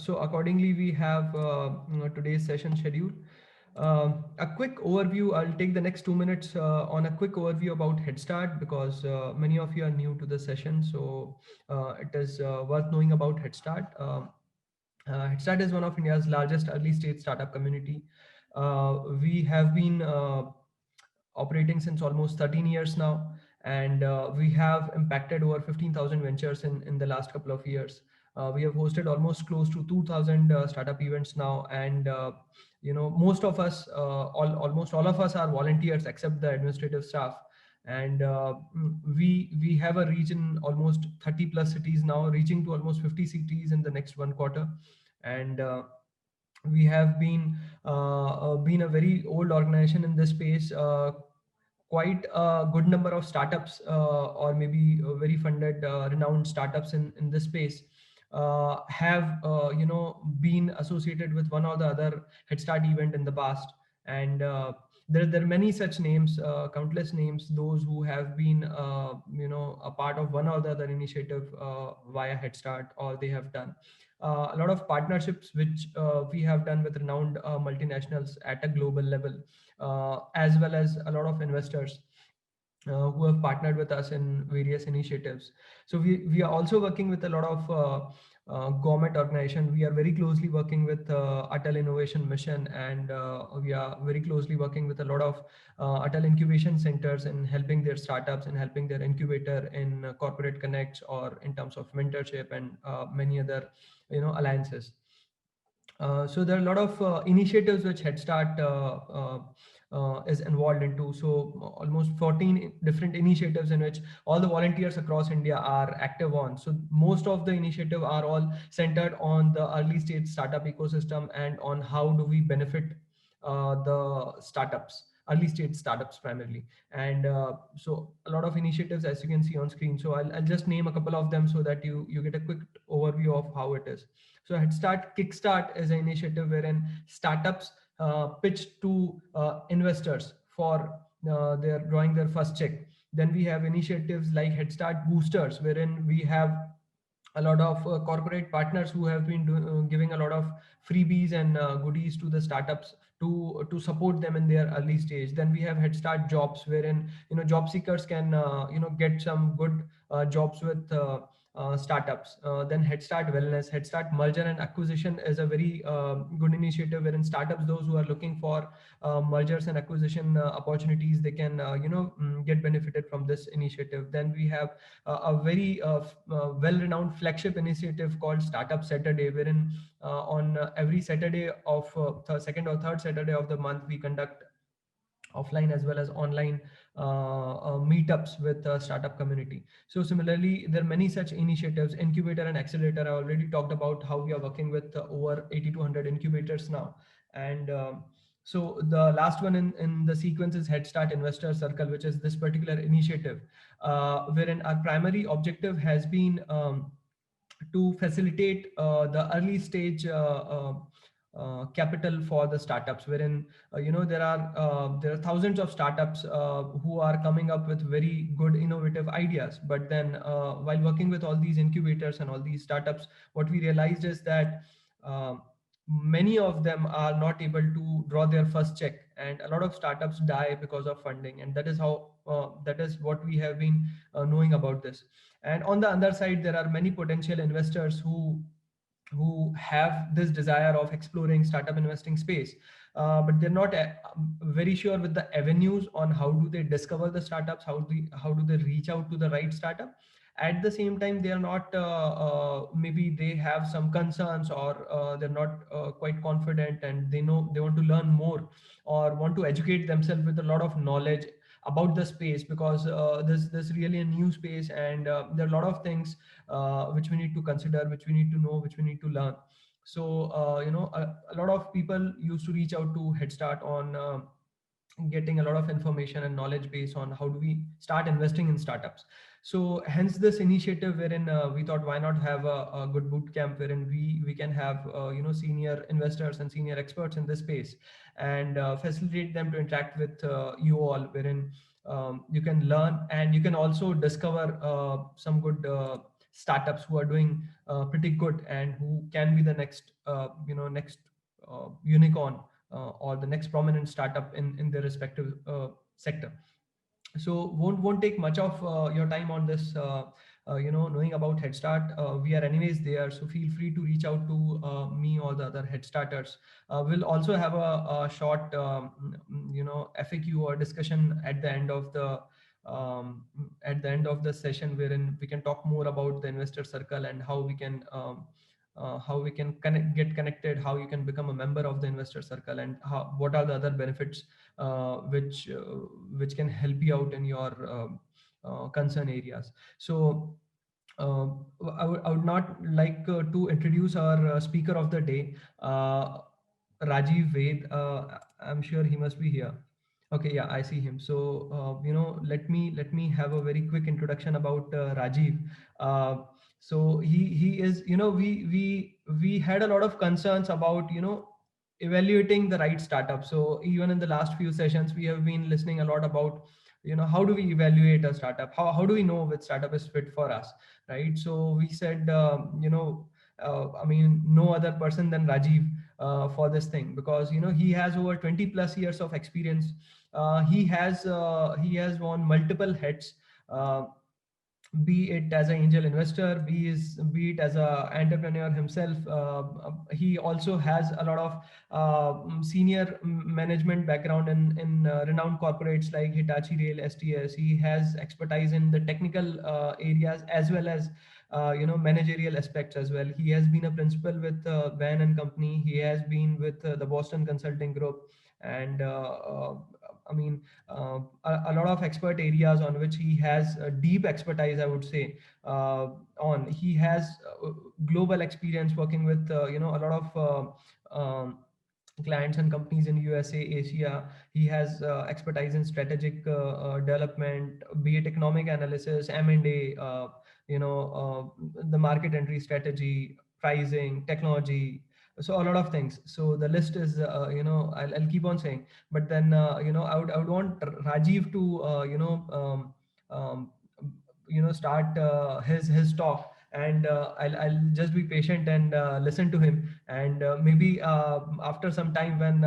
So accordingly, we have today's session schedule. A quick overview. I'll take the next 2 minutes on a quick overview about Head Start because many of you are new to the session. So it is worth knowing about Head Start. Head Start is one of India's largest early stage startup community. We have been operating since almost 13 years now, and we have impacted over 15,000 ventures in the last couple of years. We have hosted almost close to 2,000 startup events now, and most of us, almost all of us are volunteers except the administrative staff. And we have a reach in almost 30 plus cities now, reaching to almost 50 cities in the next 1 quarter. And we have been a very old organization in this space. Quite a good number of startups, or maybe very funded, renowned startups in this space, have been associated with one or the other Head Start event in the past. And there are many such names, countless names, those who have been a part of one or the other initiative via Head Start, or they have done a lot of partnerships which we have done with renowned multinationals at a global level, as well as a lot of investors who have partnered with us in various initiatives. So we are also working with a lot of government organization. We are very closely working with Atal Innovation Mission, and we are very closely working with a lot of Atal incubation centers in helping their startups and helping their incubator in corporate connects or in terms of mentorship and many other alliances. So there are a lot of initiatives which Head Start is involved into. So almost 14 different initiatives in which all the volunteers across India are active on. So most of the initiative are all centered on the early stage startup ecosystem and on how do we benefit the startups, early stage startups primarily. And so a lot of initiatives, as you can see on screen. So I'll just name a couple of them so that you get a quick overview of how it is. So Head Start Kickstart is an initiative wherein startups pitch to investors for their drawing their first check. Then we have initiatives like Head Start Boosters, wherein we have a lot of corporate partners who have been giving a lot of freebies and goodies to the startups to support them in their early stage. Then we have Head Start Jobs, wherein job seekers can get some good jobs with startups. Then Head Start Wellness, Head Start Merger and Acquisition is a very good initiative wherein startups, those who are looking for mergers and acquisition opportunities, they can get benefited from this initiative. Then we have a very well-renowned flagship initiative called Startup Saturday, wherein on every Saturday of second or third Saturday of the month, we conduct offline as well as online meetups with the startup community. So similarly, there are many such initiatives. Incubator and Accelerator, I already talked about how we are working with over 80 to 100 incubators now. And so the last one in the sequence is Head Start Investor Circle, which is this particular initiative, wherein our primary objective has been to facilitate the early stage capital for the startups, wherein there are thousands of startups who are coming up with very good innovative ideas. But then while working with all these incubators and all these startups, what we realized is that uh, many of them are not able to draw their first check, and a lot of startups die because of funding. And that is what we have been knowing about this. And on the other side, there are many potential investors who have this desire of exploring startup investing space, but they're not very sure with the avenues on how do they discover the startups, how do they reach out to the right startup. At the same time, they are not maybe they have some concerns, or they're not quite confident, and they know they want to learn more or want to educate themselves with a lot of knowledge about the space, because this really a new space, and there are a lot of things which we need to consider, which we need to know, which we need to learn. So a lot of people used to reach out to Head Start on getting a lot of information and knowledge base on how do we start investing in startups. So hence this initiative, wherein we thought why not have a good boot camp wherein we can have senior investors and senior experts in this space, and facilitate them to interact with you all, wherein you can learn and you can also discover some good startups who are doing pretty good and who can be the next next unicorn or the next prominent startup in their respective sector. So won't take much of your time on this, knowing about Head Start. We are anyways there, so feel free to reach out to me or the other Head Starters. We'll also have a short FAQ or discussion at the end of the session, wherein we can talk more about the investor circle and how we can get connected, how you can become a member of the investor circle, and what are the other benefits which can help you out in your concern areas. So uh, I would not like to introduce our speaker of the day, Rajiv Ved. I'm sure he must be here. Okay, yeah, I see him. So let me have a very quick introduction about Rajiv. Uh, so he is, we had a lot of concerns about evaluating the right startup. So even in the last few sessions, we have been listening a lot about how do we evaluate a startup, how do we know which startup is fit for us, right? So we said, I mean, no other person than Rajiv for this thing, because he has over 20 plus years of experience. He has won multiple heads, uh, be it as an angel investor, be it as a entrepreneur himself. He also has a lot of senior management background in renowned corporates like Hitachi Rail, STS. He has expertise in the technical areas as well as managerial aspects as well. He has been a principal with Van and Company. He has been with the Boston Consulting Group, and I mean, a lot of expert areas on which he has deep expertise, I would say. On He has global experience working with a lot of clients and companies in USA, Asia. He has expertise in strategic development, be it economic analysis, M&A, the market entry strategy, pricing, technology. So a lot of things. So the list is, I'll keep on saying. But then, I would want Rajiv to, start his talk, and I'll just be patient and listen to him. And maybe after some time, when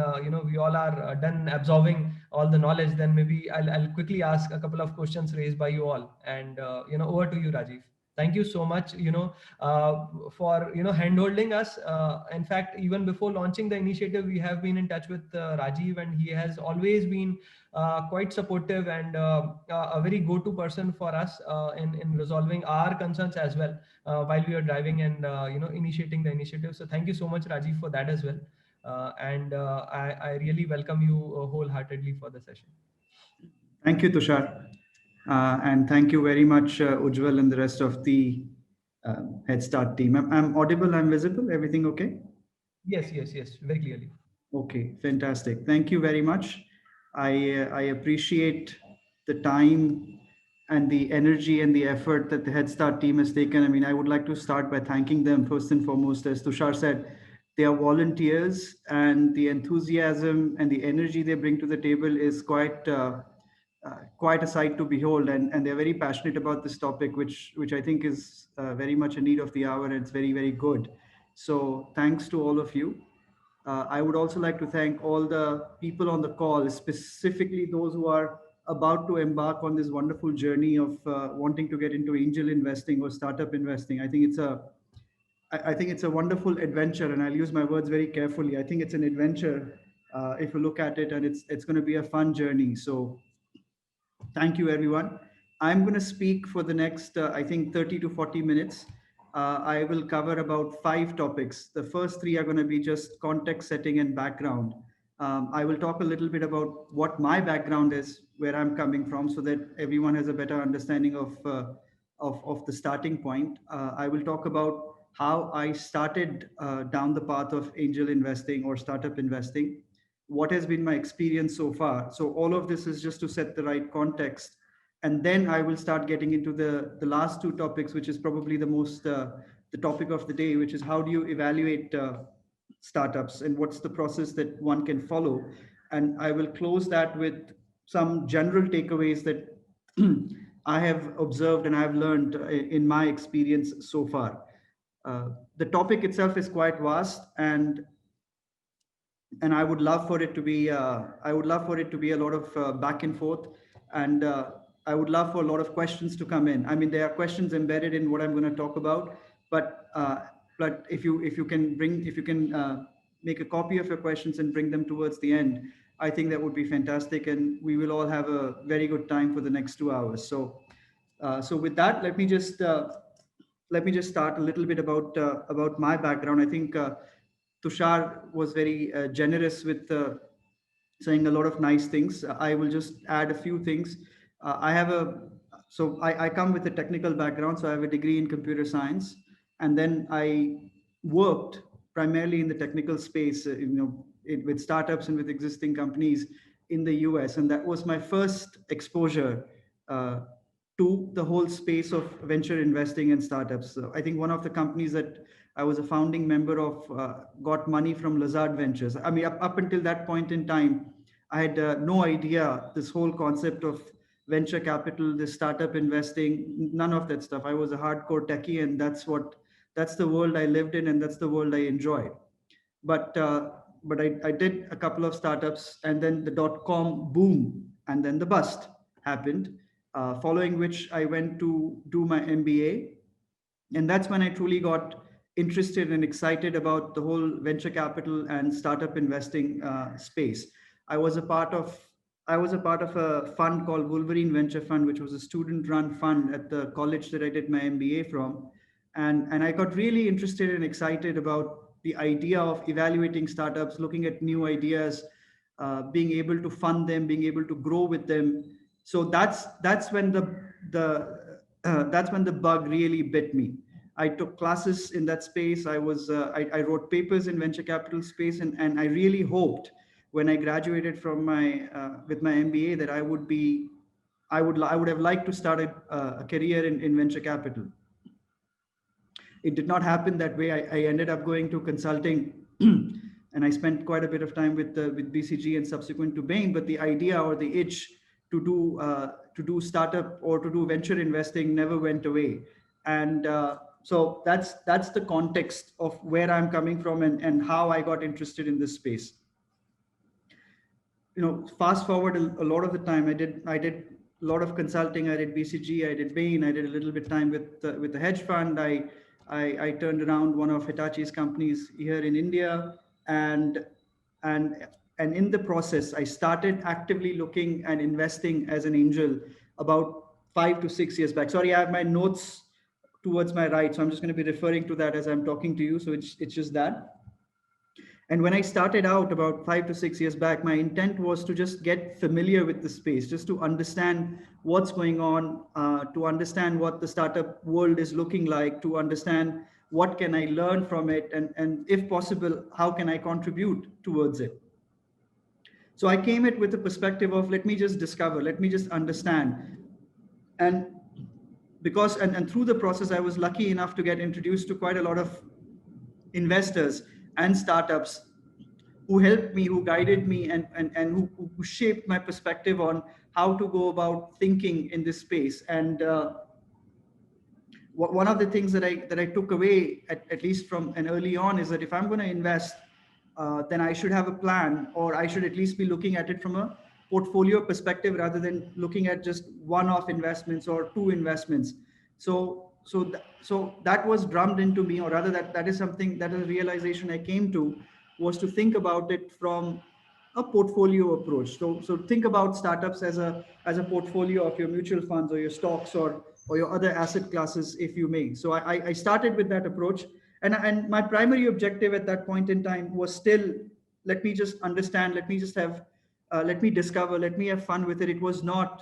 we all are done absorbing all the knowledge, then maybe I'll quickly ask a couple of questions raised by you all. And over to you, Rajiv. Thank you so much, for handholding us. In fact, even before launching the initiative, we have been in touch with Rajiv, and he has always been quite supportive and a very go-to person for us in resolving our concerns as well, while we are driving and initiating the initiative. So thank you so much, Rajiv, for that as well. And I really welcome you wholeheartedly for the session. Thank you, Tushar. And thank you very much, Ujjwal, and the rest of the Head Start team. I'm audible, I'm visible, everything okay? Yes, yes, yes, very clearly. Okay, fantastic. Thank you very much. I appreciate the time and the energy and the effort that the Head Start team has taken. I mean, I would like to start by thanking them first and foremost. As Tushar said, they are volunteers, and the enthusiasm and the energy they bring to the table is quite a sight to behold. And they're very passionate about this topic, which I think is very much a need of the hour, and it's very, very good. So thanks to all of you. I would also like to thank all the people on the call, specifically those who are about to embark on this wonderful journey of wanting to get into angel investing or startup investing. I think it's a wonderful adventure, and I'll use my words very carefully. I think it's an adventure if you look at it, and it's going to be a fun journey. So thank you, everyone. I'm going to speak for the next, I think, 30 to 40 minutes. I will cover about 5 topics. The first 3 are going to be just context setting and background. I will talk a little bit about what my background is, where I'm coming from, so that everyone has a better understanding of the starting point. I will talk about how I started down the path of angel investing or startup investing, what has been my experience so far. So all of this is just to set the right context, and then I will start getting into the last 2 topics, which is probably the topic of the day, which is how do you evaluate startups and what's the process that one can follow. And I will close that with some general takeaways that I have observed and I've learned in my experience so far. The topic itself is quite vast, and I would love for it to be a lot of back and forth, and I would love for a lot of questions to come in. I mean, there are questions embedded in what I'm going to talk about, but if you can make a copy of your questions and bring them towards the end, I think that would be fantastic, and we will all have a very good time for the next 2 hours. So with that, let me just start a little bit about my background. I think Tushar was very generous with saying a lot of nice things. I will just add a few things. I have a so I come with a technical background, so I have a degree in computer science, and then I worked primarily in the technical space, with startups and with existing companies in the US, and that was my first exposure uh, to the whole space of venture investing and startups. So I think one of the companies that I was a founding member of got money from Lazard Ventures. I mean, up until that point in time, I had no idea this whole concept of venture capital, this startup investing, none of that stuff. I was a hardcore techie, and that's the world I lived in, and that's the world I enjoyed. But I did a couple of startups, and then the dot-com boom, and then the bust happened. Following which, I went to do my MBA, and that's when I truly got interested and excited about the whole venture capital and startup investing space. I was a part of I was a part of a fund called Wolverine Venture Fund, which was a student-run fund at the college that I did my MBA from, and I got really interested and excited about the idea of evaluating startups, looking at new ideas, being able to fund them, being able to grow with them. So that's when the bug really bit me. I took classes in that space. I wrote papers in venture capital space, and I really hoped when I graduated from my with my MBA that I would have liked to start a career in venture capital. It did not happen that way. I ended up going to consulting, and I spent quite a bit of time with BCG and subsequent to Bain. But the idea or the itch to do startup or to do venture investing never went away. And so that's the context of where I'm coming from, and how I got interested in this space. Fast forward a lot of the time, I did a lot of consulting. I did BCG, I did Bain, I did a little bit time with the hedge fund. I turned around one of Hitachi's companies here in India, and and and in the process, I started actively looking and investing as an angel about 5 to 6 years back. Sorry, I have my notes towards my right, so I'm just going to be referring to that as I'm talking to you. So it's just that. And when I started out about 5 to 6 years back, my intent was to just get familiar with the space, just to understand what's going on, to understand what the startup world is looking like, to understand what can I learn from it, and if possible, how can I contribute towards it. So I came it with the perspective of, let me just discover, let me just understand. And and through the process, I was lucky enough to get introduced to quite a lot of investors and startups who helped me, who guided me, and who shaped my perspective on how to go about thinking in this space. And one of the things that I took away, at least from an early on, is that if I'm going to invest, then I should have a plan, or I should at least be looking at it from a portfolio perspective rather than looking at just one-off investments or two investments. So that was drummed into me, or rather that is something, that is a realization I came to, was to think about it from a portfolio approach. So think about startups as a portfolio of your mutual funds or your stocks, or your other asset classes, if you may. So I started with that approach, and my primary objective at that point in time was still, let me just understand, let me discover, let me have fun with it. It was not,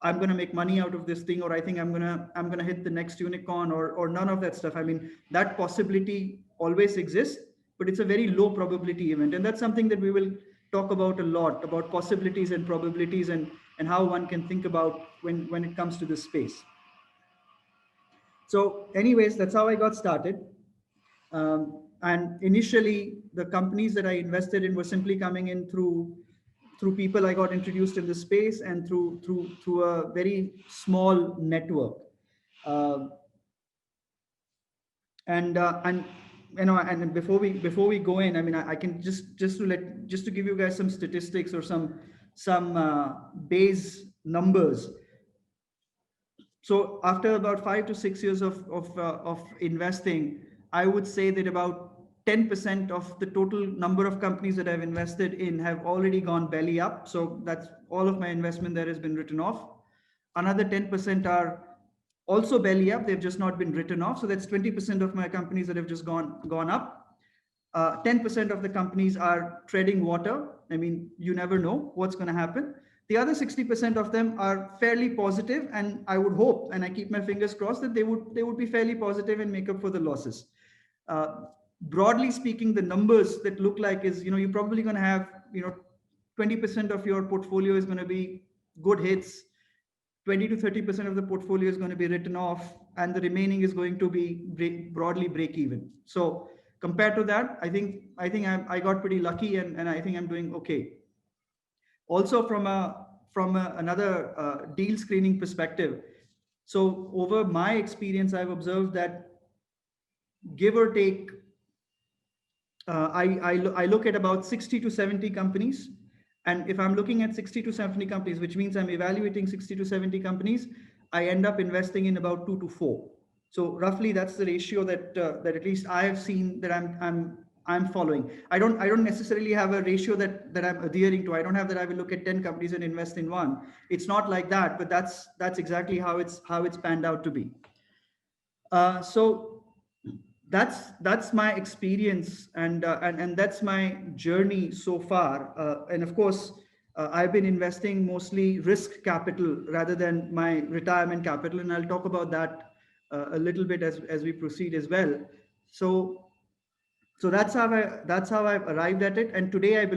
I'm going to make money out of this thing, or I think I'm going to hit the next unicorn, or none of that stuff. I mean, that possibility always exists, but it's a very low probability event. And that's something that we will talk about a lot, about possibilities and probabilities, and how one can think about when it comes to this space. So anyways, that's how I got started. And initially, the companies that I invested in were simply coming in through through people I got introduced in the space, and through a very small network. Uh, and and before we go in, I mean, I can just to give you guys some statistics or some base numbers. So after about 5 to 6 years of investing, I would say that about 10% of the total number of companies that I've invested in have already gone belly up. So that's all of my investment there has been written off. Another 10% are also belly up. They've just not been written off. So that's 20% of my companies that have just gone up. 10% of the companies are treading water. I mean, you never know what's going to happen. The other 60% of them are fairly positive, and I would hope, and I keep my fingers crossed, that they would be fairly positive and make up for the losses. Broadly speaking, the numbers that look like is, you're probably going to have, 20% of your portfolio is going to be good hits, 20 to 30% of the portfolio is going to be written off, and the remaining is going to be broadly break even. So compared to that, I got pretty lucky, and I think I'm doing okay. Also, another deal screening perspective, so over my experience, I've observed that, give or take, I look at about 60 to 70 companies. And if I'm looking at 60 to 70 companies, which means I'm evaluating 60 to 70 companies, I end up investing in about 2 to 4. So roughly that's the ratio that at least I have seen that I'm following. I don't necessarily have a ratio that I'm adhering to. I don't have that I will look at 10 companies and invest in one. It's not like that, but that's exactly how it's panned out to be. So that's my experience, and that's my journey so far. And of course, I've been investing mostly risk capital rather than my retirement capital, and I'll talk about that a little bit as we proceed as well. So that's how I've arrived at it. And today, of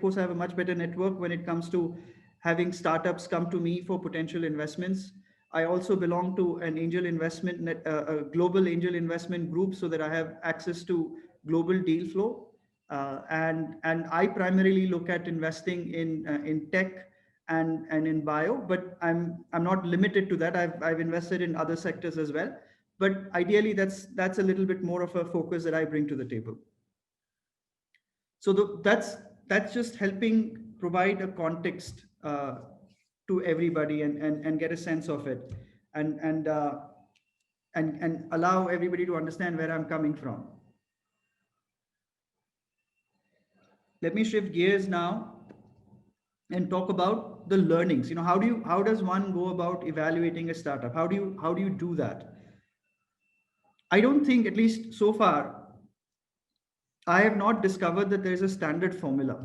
course, I have a much better network when it comes to having startups come to me for potential investments. I also belong to an angel investment a global angel investment group, so that I have access to global deal flow. And I primarily look at investing in tech and in bio, but I'm not limited to that. I've invested in other sectors as well, but ideally that's a little bit more of a focus that I bring to the table. So that's just helping provide a context to everybody, and get a sense of it, and allow everybody to understand where I'm coming from. Let me shift gears now and talk about the learnings. How does one go about evaluating a startup? How do you do that? I don't think, at least so far, I have not discovered that there is a standard formula.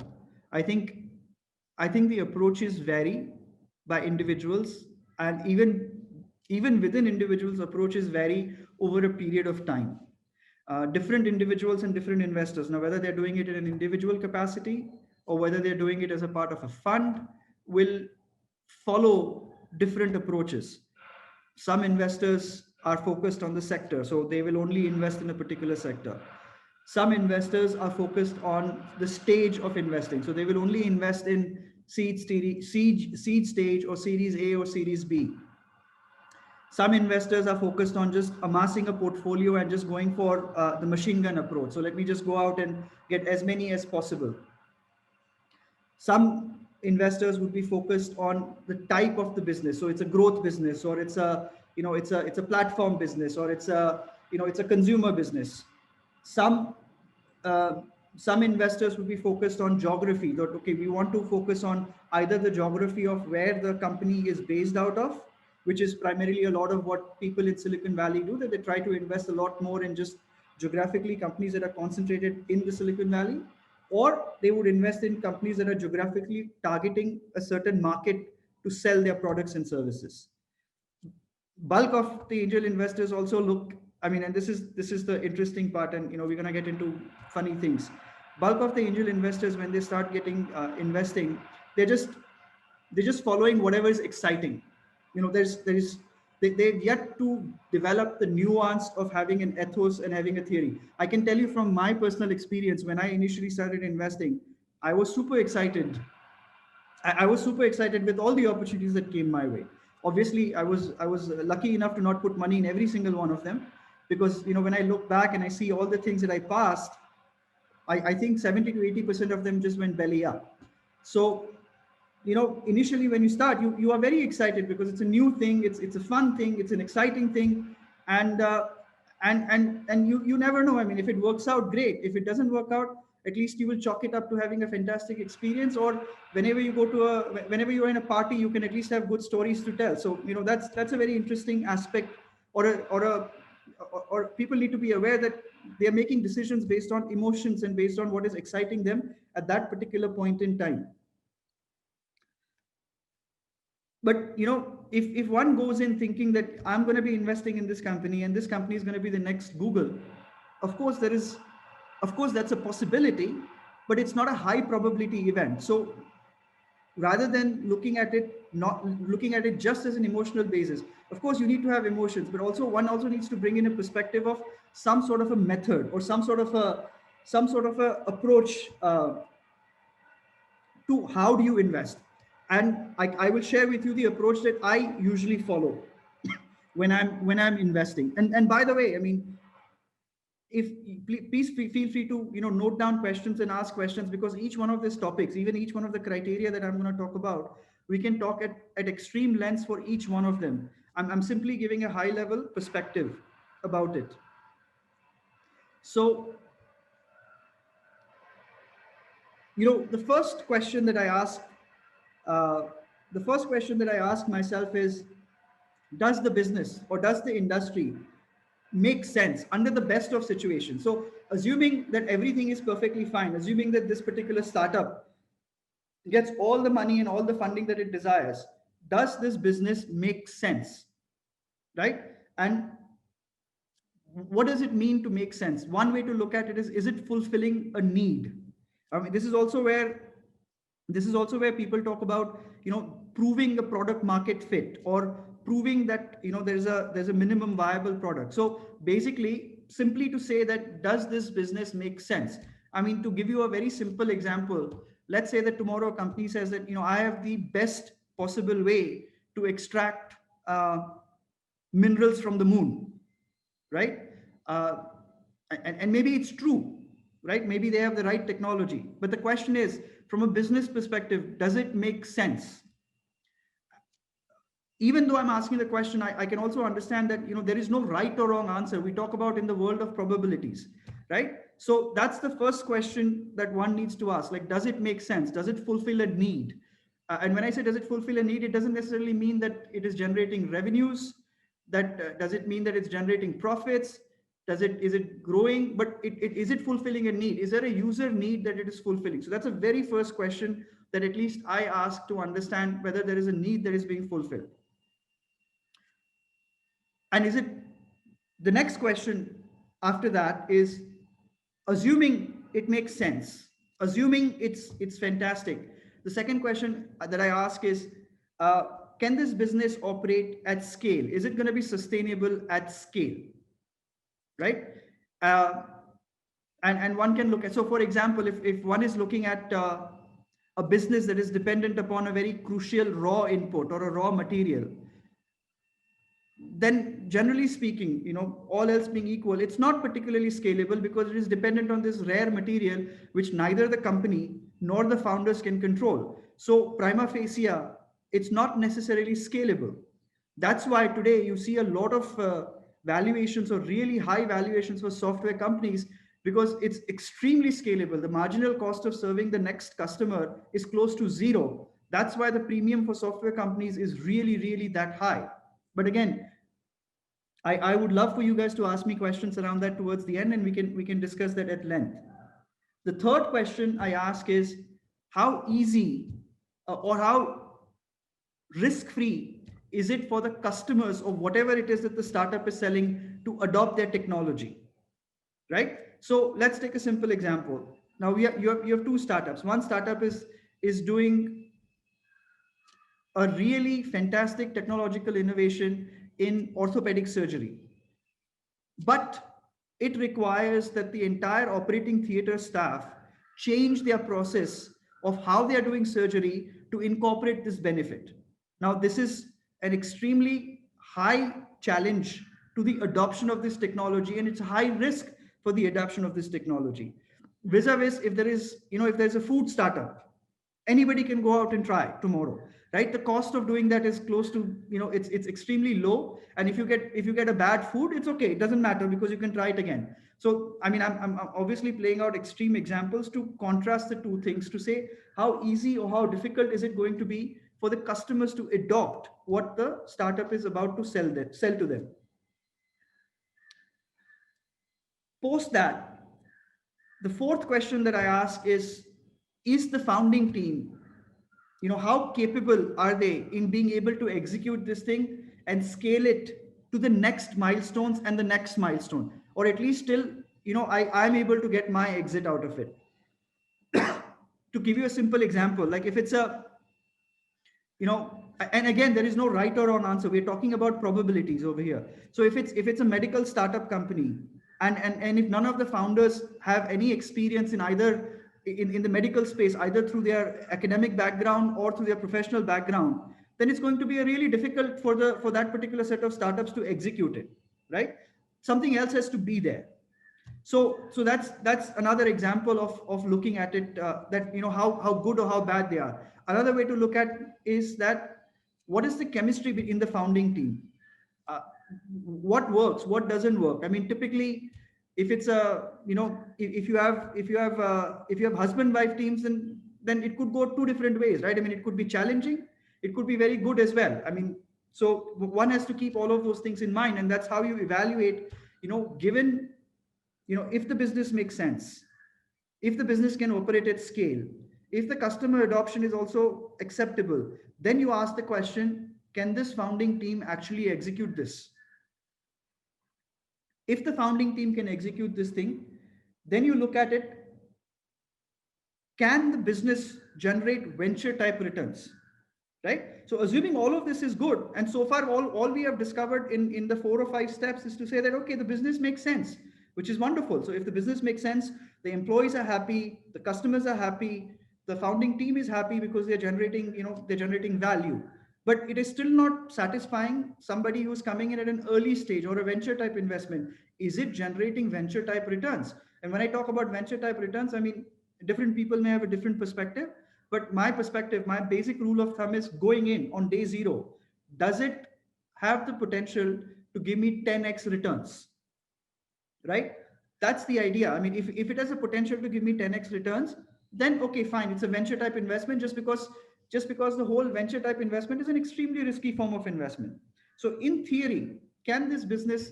I think the approaches vary by individuals, and even within individuals, approaches vary over a period of time. Different individuals and different investors, now whether they're doing it in an individual capacity or whether they're doing it as a part of a fund, will follow different approaches. Some investors are focused on the sector, so they will only invest in a particular sector. Some investors are focused on the stage of investing, so they will only invest in seed stage, or series A or series B. Some investors are focused on just amassing a portfolio and just going for the machine gun approach. So let me just go out and get as many as possible. Some investors would be focused on the type of the business. So it's a growth business, or it's a platform business, or it's a consumer business. Some investors would be focused on geography. That, okay, we want to focus on either the geography of where the company is based out of, which is primarily a lot of what people in Silicon Valley do, that they try to invest a lot more in just geographically companies that are concentrated in the Silicon Valley, or they would invest in companies that are geographically targeting a certain market to sell their products and services. Bulk of the angel investors also look, I mean, and this is the interesting part, and we're going to get into funny things. Bulk of the angel investors, when they start getting investing, they're just following whatever is exciting. They've yet to develop the nuance of having an ethos and having a theory. I can tell you from my personal experience, when I initially started investing, I was super excited. I was super excited with all the opportunities that came my way. Obviously, I was lucky enough to not put money in every single one of them, because when I look back and I see all the things that I passed, I think 70 to 80% of them just went belly up. So, initially when you start, you are very excited because it's a new thing, it's a fun thing, it's an exciting thing, and you never know. I mean, if it works out, great. If it doesn't work out, at least you will chalk it up to having a fantastic experience. Or whenever you're in a party, you can at least have good stories to tell. So that's a very interesting aspect, or people need to be aware that they are making decisions based on emotions and based on what is exciting them at that particular point in time. But if one goes in thinking that I'm going to be investing in this company and this company is going to be the next Google, of course that's a possibility, but it's not a high probability event. So rather than looking at it just as an emotional basis, of course you need to have emotions, but also one also needs to bring in a perspective of some sort of a method, or some sort of a approach to how do you invest. And I will share with you the approach that I usually follow when I'm investing. And by the way, I mean, if please feel free to note down questions and ask questions, because each one of these topics, even each one of the criteria that I'm going to talk about, we can talk at extreme lengths for each one of them. I'm simply giving a high level perspective about it. So the first question that I ask uh, the first question that I ask myself is, does the business or does the industry make sense under the best of situations? So assuming that everything is perfectly fine, assuming that this particular startup gets all the money and all the funding that it desires, does this business make sense, right? And what does it mean to make sense? One way to look at it is it fulfilling a need? I mean, this is also where people talk about proving a product market fit, or proving that there's a minimum viable product. So basically, simply to say that, does this business make sense? I mean, to give you a very simple example, let's say that tomorrow a company says that I have the best possible way to extract minerals from the moon, right? uh, and maybe it's true, right? Maybe they have the right technology, but the question is, from a business perspective, does it make sense? Even though I'm asking the question, I can also understand that there is no right or wrong answer. We talk about in the world of probabilities, right? So that's the first question that one needs to ask, like, does it make sense? Does it fulfill a need? And when I say does it fulfill a need, it doesn't necessarily mean that it is generating revenues. That does it mean that it's generating profits? Is it growing? But is it fulfilling a need? Is there a user need that it is fulfilling? So that's a very first question that at least I ask to understand whether there is a need that is being fulfilled. And is it the next question after that is, assuming it makes sense, assuming it's fantastic. The second question that I ask is, uh, can this business operate at scale? Is it going to be sustainable at scale, right? Uh, and one can look at, so for example, if one is looking at a business that is dependent upon a very crucial raw input or a raw material, then generally speaking, all else being equal, it's not particularly scalable, because it is dependent on this rare material which neither the company nor the founders can control. So prima facie, it's not necessarily scalable. That's why today you see a lot of valuations, or really high valuations, for software companies, because it's extremely scalable. The marginal cost of serving the next customer is close to zero. That's why the premium for software companies is really, really that high. But again, I would love for you guys to ask me questions around that towards the end, and we can discuss that at length. The third question I ask is, how easy or how risk-free is it for the customers of whatever it is that the startup is selling to adopt their technology, right? So let's take a simple example. Now you have two startups. One startup is doing a really fantastic technological innovation in orthopedic surgery. But it requires that the entire operating theater staff change their process of how they are doing surgery to incorporate this benefit. Now, this is an extremely high challenge to the adoption of this technology, and it's a high risk for the adoption of this technology. Vis-a-vis, if there is, if there's a food startup, anybody can go out and try tomorrow, right? The cost of doing that is close to, it's extremely low. And if you get a bad food, it's okay. It doesn't matter because you can try it again. So, I mean, I'm obviously playing out extreme examples to contrast the two things, to say how easy or how difficult is it going to be for the customers to adopt what the startup is about to sell to them. Post that, the fourth question that I ask is the founding team, how capable are they in being able to execute this thing and scale it to the next milestones and the next milestone, or at least till, I'm able to get my exit out of it. To give you a simple example, like if it's and again, there is no right or wrong answer. We're talking about probabilities over here. So if it's a medical startup company, and if none of the founders have any experience in either in the medical space, either through their academic background or through their professional background, then it's going to be a really difficult for that particular set of startups to execute it, right? Something else has to be there. So that's another example of looking at it, that how good or how bad they are. Another way to look at is that what is the chemistry in the founding team? What works, what doesn't work? I mean, typically, if it's a if you have husband wife teams, then it could go two different ways, right? I mean, it could be challenging, it could be very good as well. I mean, so one has to keep all of those things in mind, and that's how you evaluate, given, if the business makes sense, if the business can operate at scale, if the customer adoption is also acceptable, then you ask the question, can this founding team actually execute this? If the founding team can execute this thing, then you look at it, can the business generate venture type returns, right? So assuming all of this is good, and so far all we have discovered in the 4 or 5 steps is to say that, okay, the business makes sense, which is wonderful. So if the business makes sense, the employees are happy, the customers are happy, the founding team is happy because they're generating value. But it is still not satisfying somebody who's coming in at an early stage or a venture type investment. Is it generating venture type returns? And when I talk about venture type returns, I mean, different people may have a different perspective, but my perspective, my basic rule of thumb is going in on day 0. Does it have the potential to give me 10x returns? Right? That's the idea. I mean, if it has a potential to give me 10x returns, then okay, fine. It's a venture type investment, just because the whole venture type investment is an extremely risky form of investment. So in theory, can this business,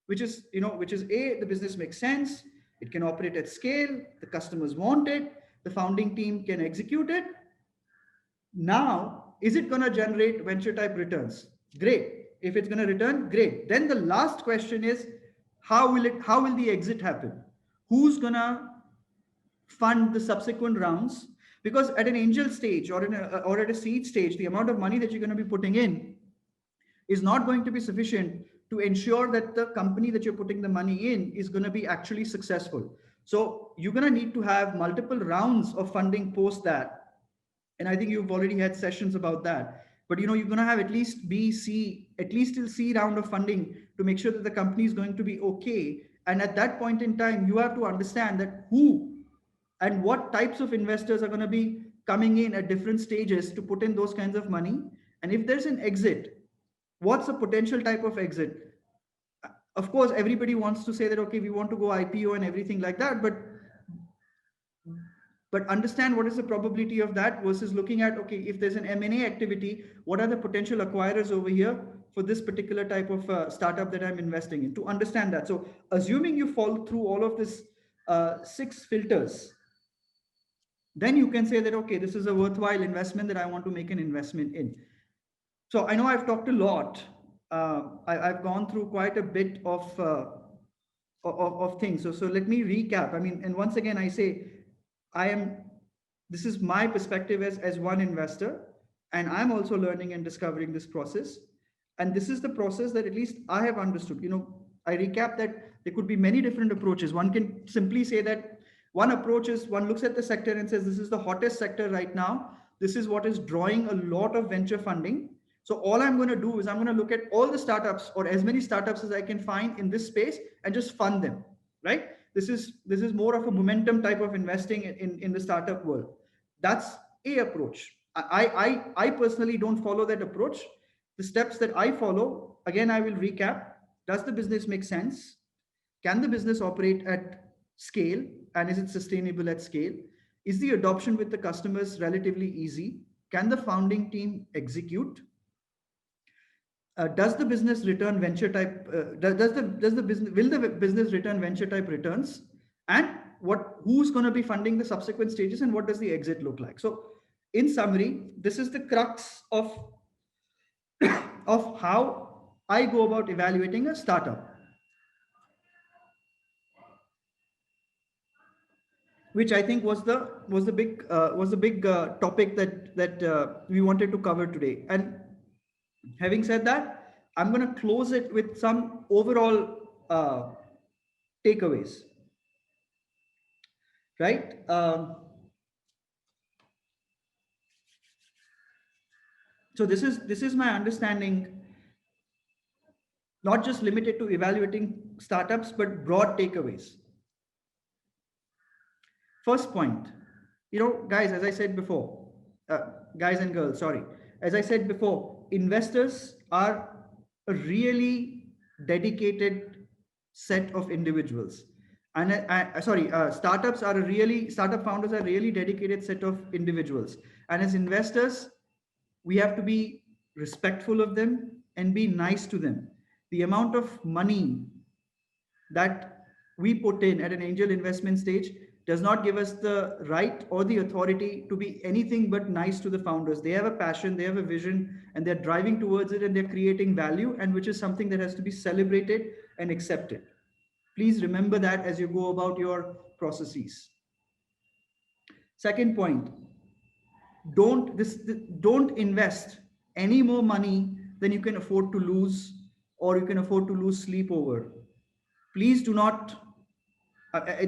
which is the business makes sense, it can operate at scale, the customers want it, the founding team can execute it. Now, is it going to generate venture type returns? Great. If it's going to return, great. Then the last question is, how will the exit happen? Who's going to fund the subsequent rounds? Because at an angel stage or at a seed stage, the amount of money that you're going to be putting in is not going to be sufficient to ensure that the company that you're putting the money in is going to be actually successful. So you're going to need to have multiple rounds of funding post that. And I think you've already had sessions about that. But you're going to have at least till C round of funding to make sure that the company is going to be okay. And at that point in time, you have to understand that who and what types of investors are going to be coming in at different stages to put in those kinds of money. And if there's an exit, what's a potential type of exit? Of course, everybody wants to say that, okay, we want to go IPO and everything like that, but understand what is the probability of that versus looking at, okay, if there's an M&A activity, what are the potential acquirers over here for this particular type of startup that I'm investing in, to understand that. So assuming you fall through all of this 6 filters, then you can say that, okay, this is a worthwhile investment that I want to make an investment in. So I know I've talked a lot. I've gone through quite a bit of things. So let me recap. I mean, and once again, I say, this is my perspective as one investor, and I'm also learning and discovering this process. And this is the process that at least I have understood. I recap that there could be many different approaches. One can simply say that One approach is one looks at the sector and says, this is the hottest sector right now. This is what is drawing a lot of venture funding. So all I'm going to do is I'm going to look at all the startups or as many startups as I can find in this space and just fund them, right? This is more of a momentum type of investing in the startup world. That's a approach. I personally don't follow that approach. The steps that I follow, again, I will recap. Does the business make sense? Can the business operate at scale? And is it sustainable at scale? Is the adoption with the customers relatively easy? Can the founding team execute? Does the business return venture type? Does the business will the business return venture type returns? And who's going to be funding the subsequent stages? And what does the exit look like? So, in summary, this is the crux of of how I go about evaluating a startup, which I think was the big topic that we wanted to cover today. And having said that, I'm going to close it with some overall takeaways. Right? So this is my understanding, not just limited to evaluating startups, but broad takeaways. First point, guys, as I said before, guys and girls, sorry, as I said before, investors are a really dedicated set of individuals. And startup founders are really dedicated set of individuals. And as investors, we have to be respectful of them and be nice to them. The amount of money that we put in at an angel investment stage does not give us the right or the authority to be anything but nice to the founders. They have a passion, they have a vision, and they're driving towards it, and they're creating value, and which is something that has to be celebrated and accepted. Please remember that as you go about your processes. Second point, don't invest any more money than you can afford to lose, or you can afford to lose sleep over. Please do not,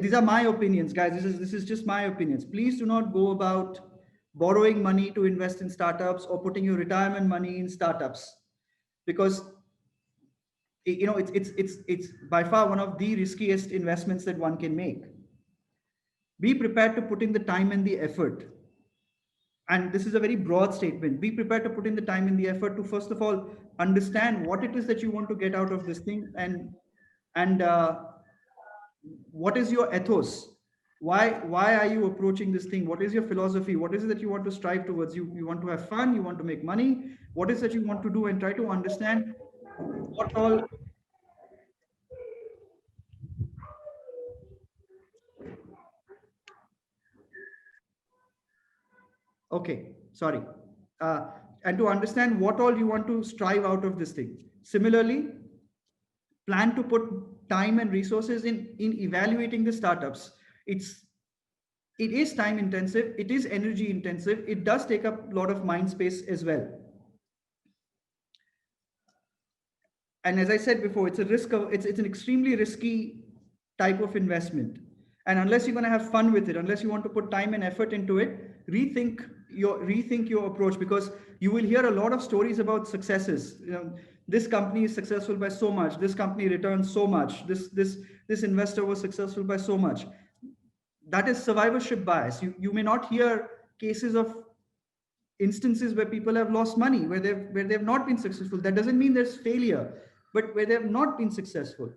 these are my opinions, guys. This is just my opinions. Please do not go about borrowing money to invest in startups or putting your retirement money in startups, because it's by far one of the riskiest investments that one can make. Be prepared to put in the time and the effort. And this is a very broad statement. Be prepared to put in the time and the effort to, first of all, understand what it is that you want to get out of this thing, and what is your ethos. Why are you approaching this thing? What is your philosophy? What is it that you want to strive towards? You want to have fun, you want to make money. What is that you want to do? And try to understand what all. Okay, sorry. And to understand what all you want to strive out of this thing. Similarly, plan to put time and resources in evaluating the startups. It is time intensive, it is energy intensive, it does take up a lot of mind space as well. And as I said before, it's an extremely risky type of investment. And unless you're going to have fun with it, unless you want to put time and effort into it, rethink your approach, because you will hear a lot of stories about successes. This company is successful by so much, this company returns so much, this investor was successful by so much. That is survivorship bias. You may not hear cases of instances where people have lost money, where they've not been successful. That doesn't mean there's failure, but where they've not been successful.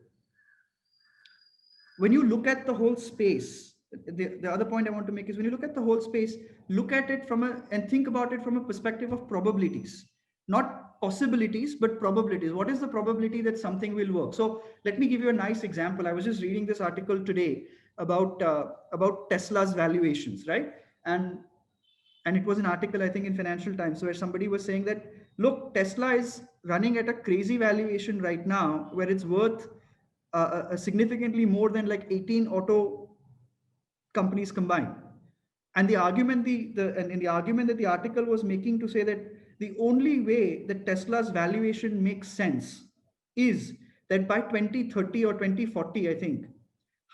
When you look at the whole space, the other point I want to make is, when you look at the whole space, look at it and think about it from a perspective of probabilities, not possibilities, but probabilities. What is the probability that something will work? So let me give you a nice example. I was just reading this article today about Tesla's valuations, right? And it was an article, I think, in Financial Times, where somebody was saying that, look, Tesla is running at a crazy valuation right now, where it's worth significantly more than like 18 auto companies combined. And the argument the argument that the article was making to say that the only way that Tesla's valuation makes sense is that by 2030 or 2040, I think,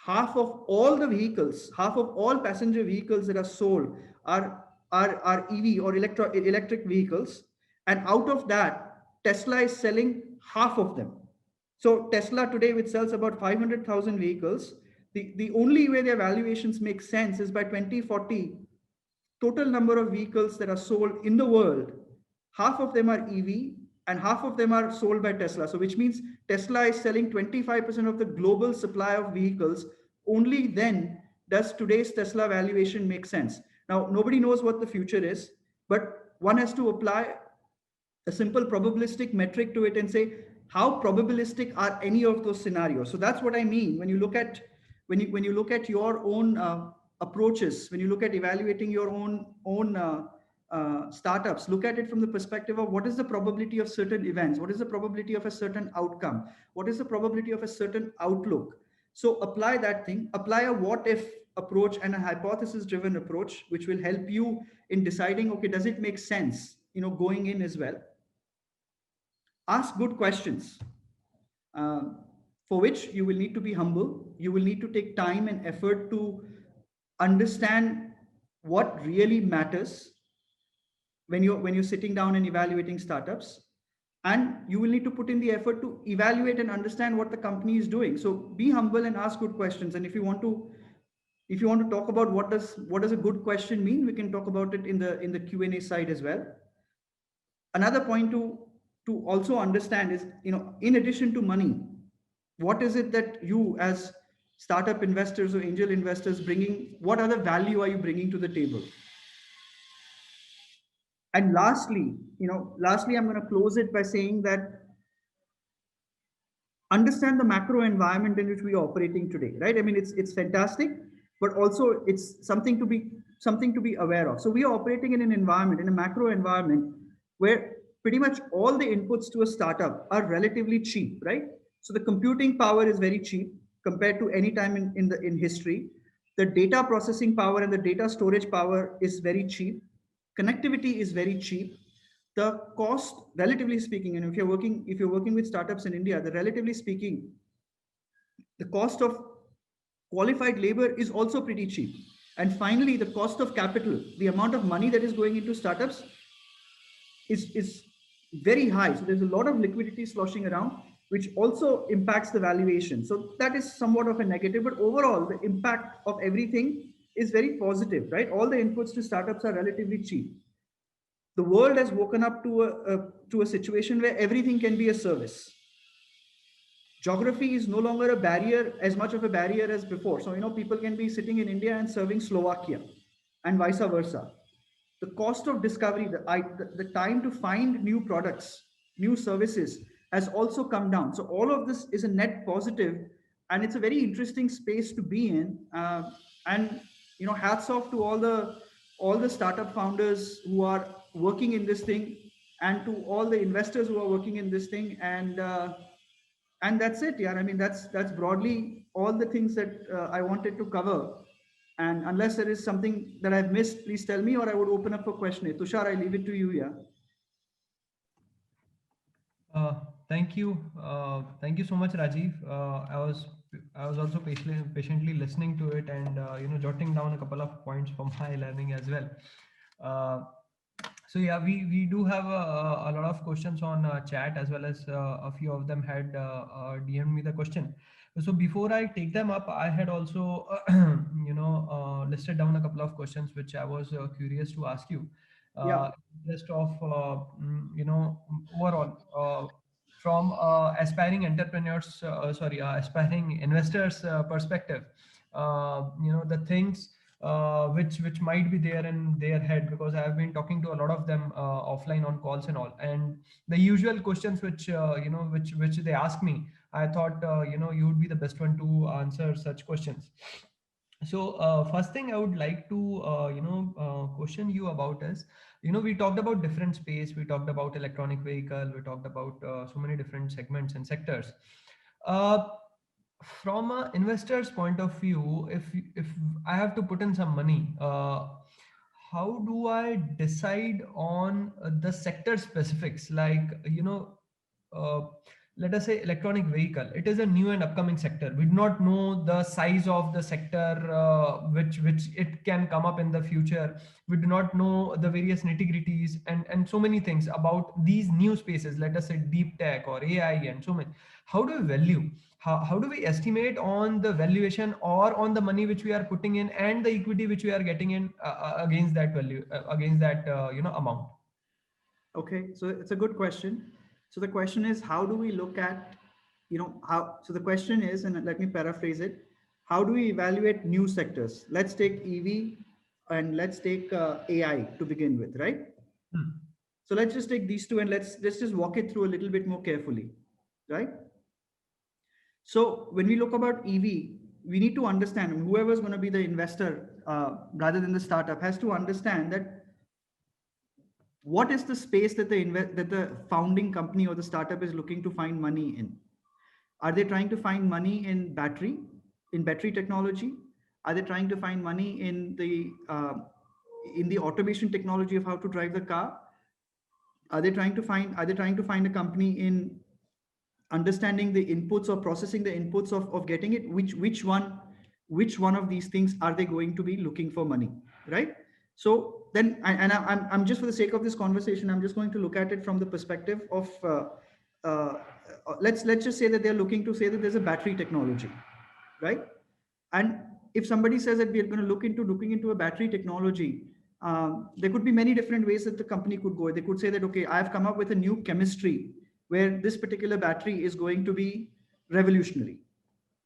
half of all the vehicles, half of all passenger vehicles that are sold are EV or electric vehicles. And out of that, Tesla is selling half of them. So Tesla today, which sells about 500,000 vehicles, the only way their valuations make sense is by 2040, total number of vehicles that are sold in the world, half of them are EV and half of them are sold by Tesla. So, which means Tesla is selling 25% of the global supply of vehicles. Only then does today's Tesla valuation make sense. Now, nobody knows what the future is, but one has to apply a simple probabilistic metric to it and say how probabilistic are any of those scenarios. So that's what I mean when you look at when you look at your own approaches, when you look at evaluating your own startups, look at it from the perspective of what is the probability of certain events, what is the probability of a certain outcome, what is the probability of a certain outlook. So apply that thing, apply a what if approach and a hypothesis driven approach, which will help you in deciding, okay, does it make sense, going in as well. Ask good questions, for which you will need to be humble. You will need to take time and effort to understand what really matters when you're sitting down and evaluating startups. And you will need to put in the effort to evaluate and understand what the company is doing. So be humble and ask good questions. And if you want to talk about what does a good question mean, we can talk about it in the Q&A side as well. Another point to also understand is, in addition to money, what is it that you as startup investors or angel investors bringing, what other value are you bringing to the table? And lastly, I'm going to close it by saying that understand the macro environment in which we are operating today, right? I mean, it's fantastic, but also it's something to be aware of. So we are operating in an environment, in a macro environment, where pretty much all the inputs to a startup are relatively cheap, right? So the computing power is very cheap compared to any time in history. The data processing power and the data storage power is very cheap. Connectivity is very cheap. The cost, relatively speaking, and if you're working with startups in India, the relatively speaking, the cost of qualified labor is also pretty cheap. And finally, the cost of capital, the amount of money that is going into startups is very high. So there's a lot of liquidity sloshing around, which also impacts the valuation. So that is somewhat of a negative, but overall, the impact of everything is very positive, right? All the inputs to startups are relatively cheap. The world has woken up to a situation where everything can be a service. Geography is no longer a barrier, as much of a barrier as before. So, people can be sitting in India and serving Slovakia and vice versa. The cost of discovery, the time to find new products, new services has also come down. So all of this is a net positive, and it's a very interesting space to be in. And hats off to all the startup founders who are working in this thing, and to all the investors who are working in this thing. And that's it. Yeah, I mean, that's broadly all the things that I wanted to cover. And unless there is something that I've missed, please tell me, or I would open up for question. Tushar, I leave it to you. Yeah. Uh, thank you so much, Rajiv. I was also patiently listening to it, and jotting down a couple of points from my learning as well. Uh, so yeah, we do have a lot of questions on chat, as well as a few of them had DM'd me the question. So before I take them up, I had also listed down a couple of questions which I was curious to ask you. Yeah. Just of overall, from aspiring entrepreneurs, aspiring investors perspective, the things which might be there in their head, because I have been talking to a lot of them offline on calls and all, and the usual questions which they ask me, I thought you would be the best one to answer such questions. So first thing I would like to question you about is, we talked about different space, we talked about electronic vehicle, we talked about so many different segments and sectors. uh, from an investor's point of view, if I have to put in some money, how do I decide on the sector specifics? Like, uh, let us say electronic vehicle, it is a new and upcoming sector. We do not know the size of the sector which it can come up in the future. We do not know the various nitty-gritties and so many things about these new spaces, let us say deep tech or AI and so many. How do we value, how do we estimate on the valuation or on the money which we are putting in and the equity which we are getting in against that value, against that amount? Okay, so it's a good question. So the question is, how do we look at, how, so the question is, and let me paraphrase it, how do we evaluate new sectors? Let's take EV and let's take AI to begin with, right? Hmm. So let's just take these two and let's just walk it through a little bit more carefully, right? So when we look about EV, we need to understand, and whoever's going to be the investor rather than the startup has to understand that what is the space that the founding company or the startup is looking to find money in. Are they trying to find money in battery technology? Are they trying to find money in the automation technology of how to drive the car? Are they trying to find a company in understanding the inputs or processing the inputs of getting it? Which one of these things are they going to be looking for money, right? So then I'm just, for the sake of this conversation, I'm just going to look at it from the perspective of uh, let's just say that they're looking to say that there's a battery technology, right? And if somebody says that we're going to looking into a battery technology, there could be many different ways that the company could go. They could say that, okay, I've come up with a new chemistry where this particular battery is going to be revolutionary,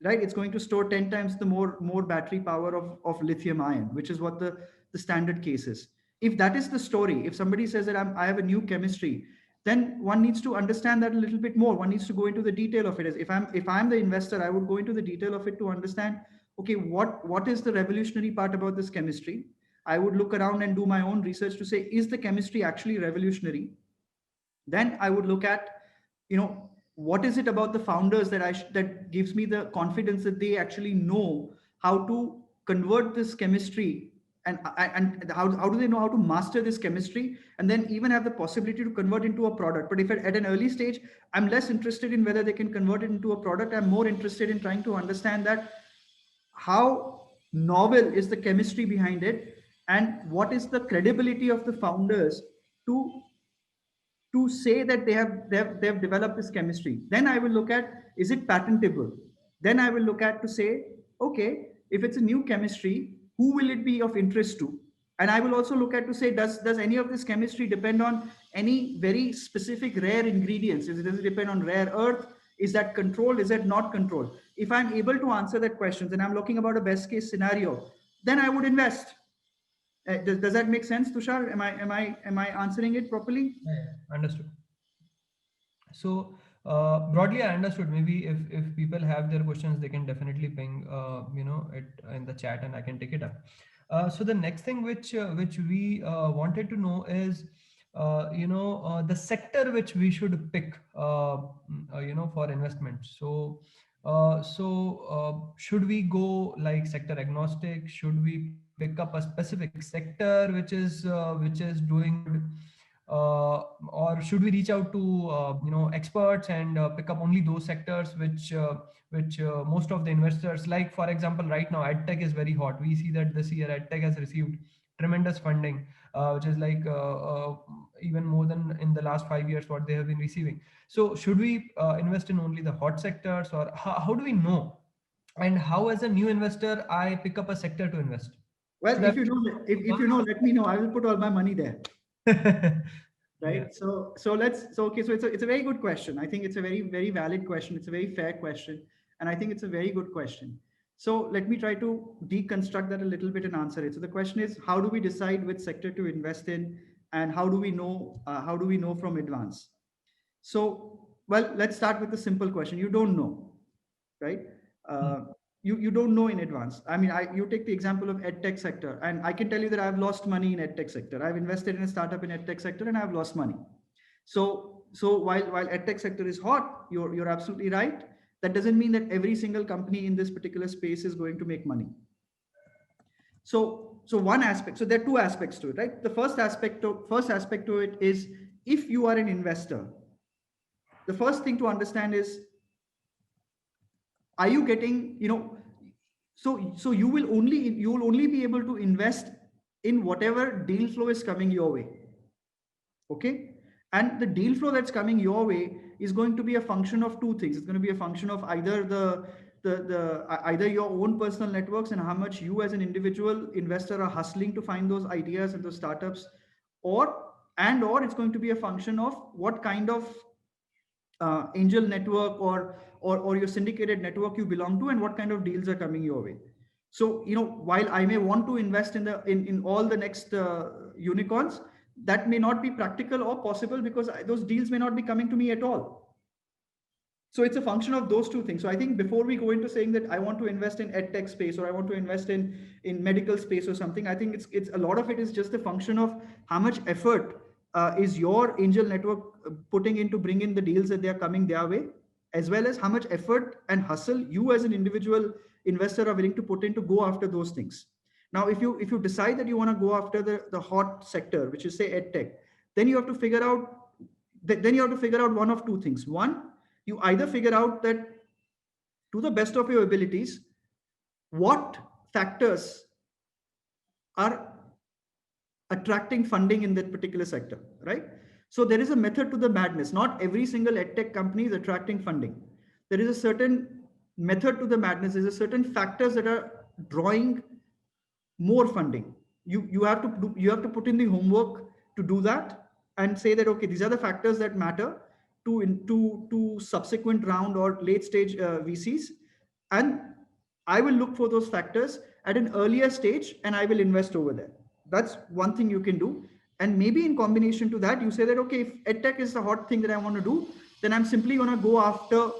right? It's going to store 10 times the more battery power of lithium ion, which is what the standard case is. If that is the story, if somebody says that I have a new chemistry, then one needs to understand that a little bit more. One needs to go into the detail of it. As if I'm the investor, I would go into the detail of it to understand, okay, what is the revolutionary part about this chemistry. I would look around and do my own research to say, is the chemistry actually revolutionary? Then I would look at, what is it about the founders that gives me the confidence that they actually know how to convert this chemistry, and how do they know how to master this chemistry and then even have the possibility to convert into a product. But if at an early stage, I'm less interested in whether they can convert it into a product. I'm more interested in trying to understand that how novel is the chemistry behind it, and what is the credibility of the founders to say that they've developed this chemistry. Then I will look at, is it patentable? Then I will look at to say, okay, if it's a new chemistry, who will it be of interest to? And I will also look at to say, does any of this chemistry depend on any very specific rare ingredients? Does it depend on rare earth? Is that controlled? Is that not controlled? If I'm able to answer that question, then I'm looking about a best case scenario, then I would invest. Does that make sense, Tushar? Am I answering it properly? Yeah, yeah. Understood. So broadly, I understood. Maybe if people have their questions, they can definitely ping it in the chat, and I can take it up. So the next thing which we wanted to know is the sector which we should pick for investment. So should we go like sector agnostic? Should we pick up a specific sector which is doing good? Or should we reach out to experts and pick up only those sectors which most of the investors like? For example, right now edtech is very hot. We see that this year edtech has received tremendous funding, which is like even more than in the last 5 years what they have been receiving. So should we invest in only the hot sectors, or how do we know, and how as a new investor I pick up a sector to invest? Well, Should I? if you know, let me know. I will put all my money there. Yeah. Right. So it's a very good question. I think it's a very, very valid question. It's a very fair question. And I think it's a very good question. So let me try to deconstruct that a little bit and answer it. So the question is, how do we decide which sector to invest in, and how do we know from advance? So, well, let's start with the simple question. You don't know, right? Hmm. You don't know in advance. I mean, you take the example of edtech sector, and I can tell you that I've lost money in edtech sector. I've invested in a startup in edtech sector, and I've lost money. So while edtech sector is hot, you're absolutely right. That doesn't mean that every single company in this particular space is going to make money. So one aspect. So there are two aspects to it, right? The first aspect to it is, if you are an investor, the first thing to understand is, are you getting, so you will only be able to invest in whatever deal flow is coming your way. Okay. And the deal flow that's coming your way is going to be a function of two things. It's going to be a function of either either your own personal networks and how much you as an individual investor are hustling to find those ideas and those startups, or it's going to be a function of what kind of angel network or your syndicated network you belong to, and what kind of deals are coming your way. So while I may want to invest in all the next unicorns, that may not be practical or possible because those deals may not be coming to me at all. So it's a function of those two things. So I think before we go into saying that I want to invest in edtech space or I want to invest in medical space or something, I think it's a lot of it is just a function of how much effort is your angel network putting in to bring in the deals that they are coming their way, as well as how much effort and hustle you as an individual investor are willing to put in to go after those things. Now, if you decide that you want to go after the hot sector, which is say edtech, then you have to figure out one of two things. One, you either figure out that to the best of your abilities, what factors are attracting funding in that particular sector, right? So there is a method to the madness. Not every single edtech company is attracting funding. There is a certain method to the madness. There's a certain factors that are drawing more funding. You have to put in the homework to do that and say that, okay, these are the factors that matter to subsequent round or late stage VCs, and I will look for those factors at an earlier stage and I will invest over there. That's one thing you can do. And maybe in combination to that, you say that, okay, if edtech is the hot thing that I want to do, then I'm simply going to go after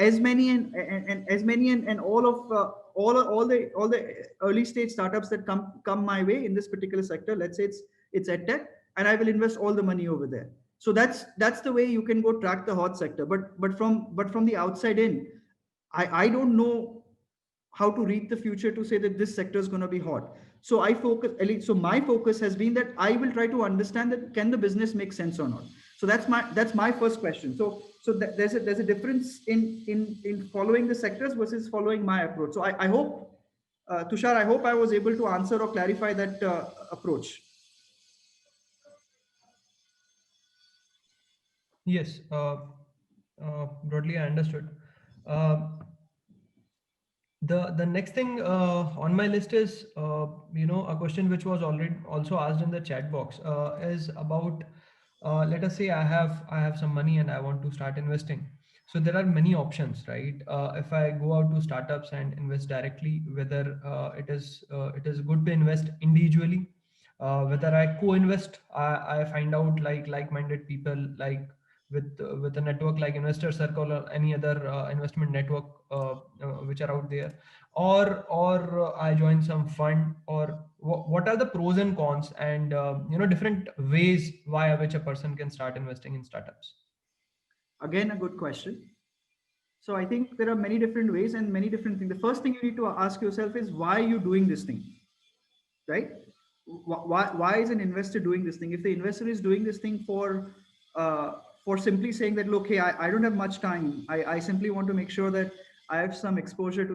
as many and all of all the early stage startups that come my way in this particular sector. Let's say it's edtech, and I will invest all the money over there. So that's the way you can go track the hot sector. But from the outside in, I don't know how to read the future to say that this sector is going to be hot. So my focus has been that I will try to understand that can the business make sense or not. So that's my first question. So there's a difference in following the sectors versus following my approach. So I hope, Tushar, I hope I was able to answer or clarify that approach. Yes, broadly I understood. Uh, the next thing on my list is a question which was already also asked in the chat box is about let us say I have some money and I want to start investing. So there are many options, right? If I go out to startups and invest directly, whether it is good to invest individually, whether I co-invest, I find out like-minded people, like with a network like Investor Circle or any other investment network which are out there, or I join some fund, or what are the pros and cons, and different ways via which a person can start investing in startups. Again, a good question. So I think there are many different ways and many different things. The first thing you need to ask yourself is, why are you doing this thing, right? Why is an investor doing this thing? If the investor is doing this thing for simply saying that, look, hey, I don't have much time. I simply want to make sure that I have some exposure to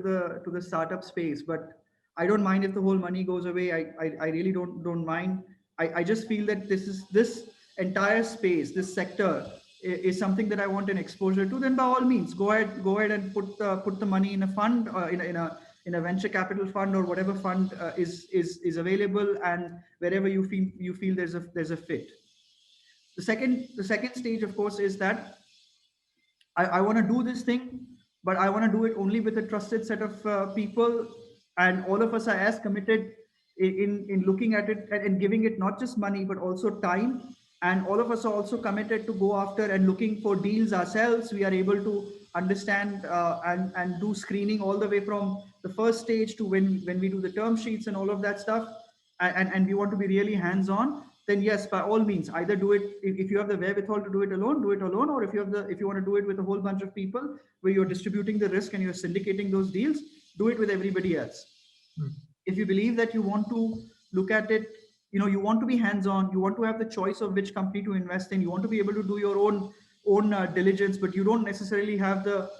the startup space, but I don't mind if the whole money goes away. I really don't mind. I just feel that this entire space, this sector is something that I want an exposure to. Then by all means, go ahead and put the money in a fund, in a venture capital fund or whatever fund is available, and wherever you feel there's a fit. The second stage, of course, is that I want to do this thing, but I want to do it only with a trusted set of people, and all of us are as committed in looking at it and giving it not just money but also time, and all of us are also committed to go after and looking for deals ourselves. We are able to understand and do screening all the way from the first stage to when we do the term sheets and all of that stuff, and we want to be really hands on. Then yes, by all means, either do it, if you have the wherewithal to do it alone, or if you want to do it with a whole bunch of people where you're distributing the risk and you're syndicating those deals, do it with everybody else. If you believe that you want to look at it, you want to be hands-on, you want to have the choice of which company to invest in, you want to be able to do your own diligence, but you don't necessarily have the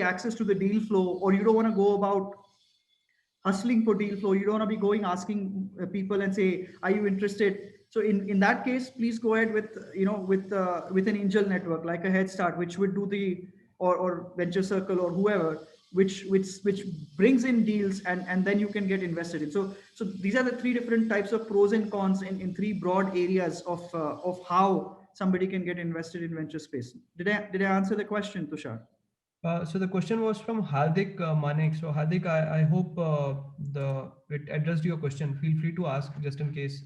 access to the deal flow, or you don't want to go about hustling for deal flow. You don't want to be going asking people and say, are you interested? So in that case, please go ahead with with an angel network like a Head Start, which would do the, or Venture Circle or whoever, which brings in deals, and then you can get invested in. So these are the three different types of pros and cons in three broad areas of how somebody can get invested in venture space. Did I answer the question, Tushar? So the question was from Hardik Manek. So Hardik, I hope the it addressed your question. Feel free to ask just in case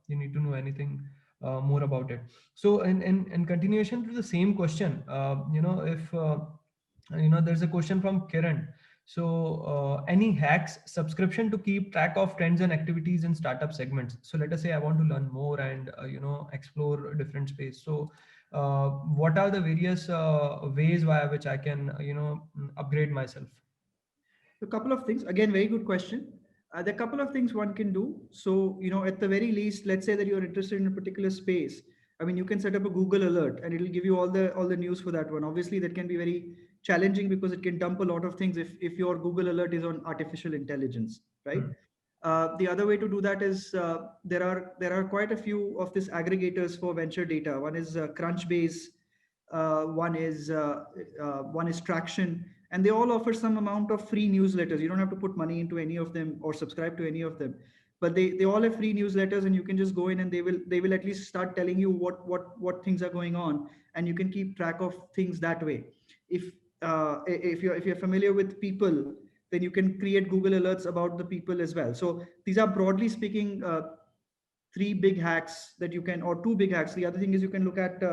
you need to know anything more about it. So in continuation to the same question, if there's a question from Kiran. So any hacks, subscription to keep track of trends and activities in startup segments. So let us say I want to learn more and explore different space. So what are the various ways via which I can upgrade myself? A couple of things. Again, very good question. There are a couple of things one can do. So, at the very least, let's say that you're interested in a particular space. I mean, you can set up a Google alert, and it'll give you all the news for that one. Obviously, that can be very challenging because it can dump a lot of things if your Google alert is on artificial intelligence, right? Hmm. The other way to do that is, there are quite a few of these aggregators for venture data. One is Crunchbase, one is Traction, and they all offer some amount of free newsletters. You don't have to put money into any of them or subscribe to any of them, but they all have free newsletters, and you can just go in and they will at least start telling you what things are going on, and you can keep track of things that way. If you're familiar with People, then you can create Google alerts about the People as well. So these are, broadly speaking, three big hacks that you can, or two big hacks. The other thing is, you can look at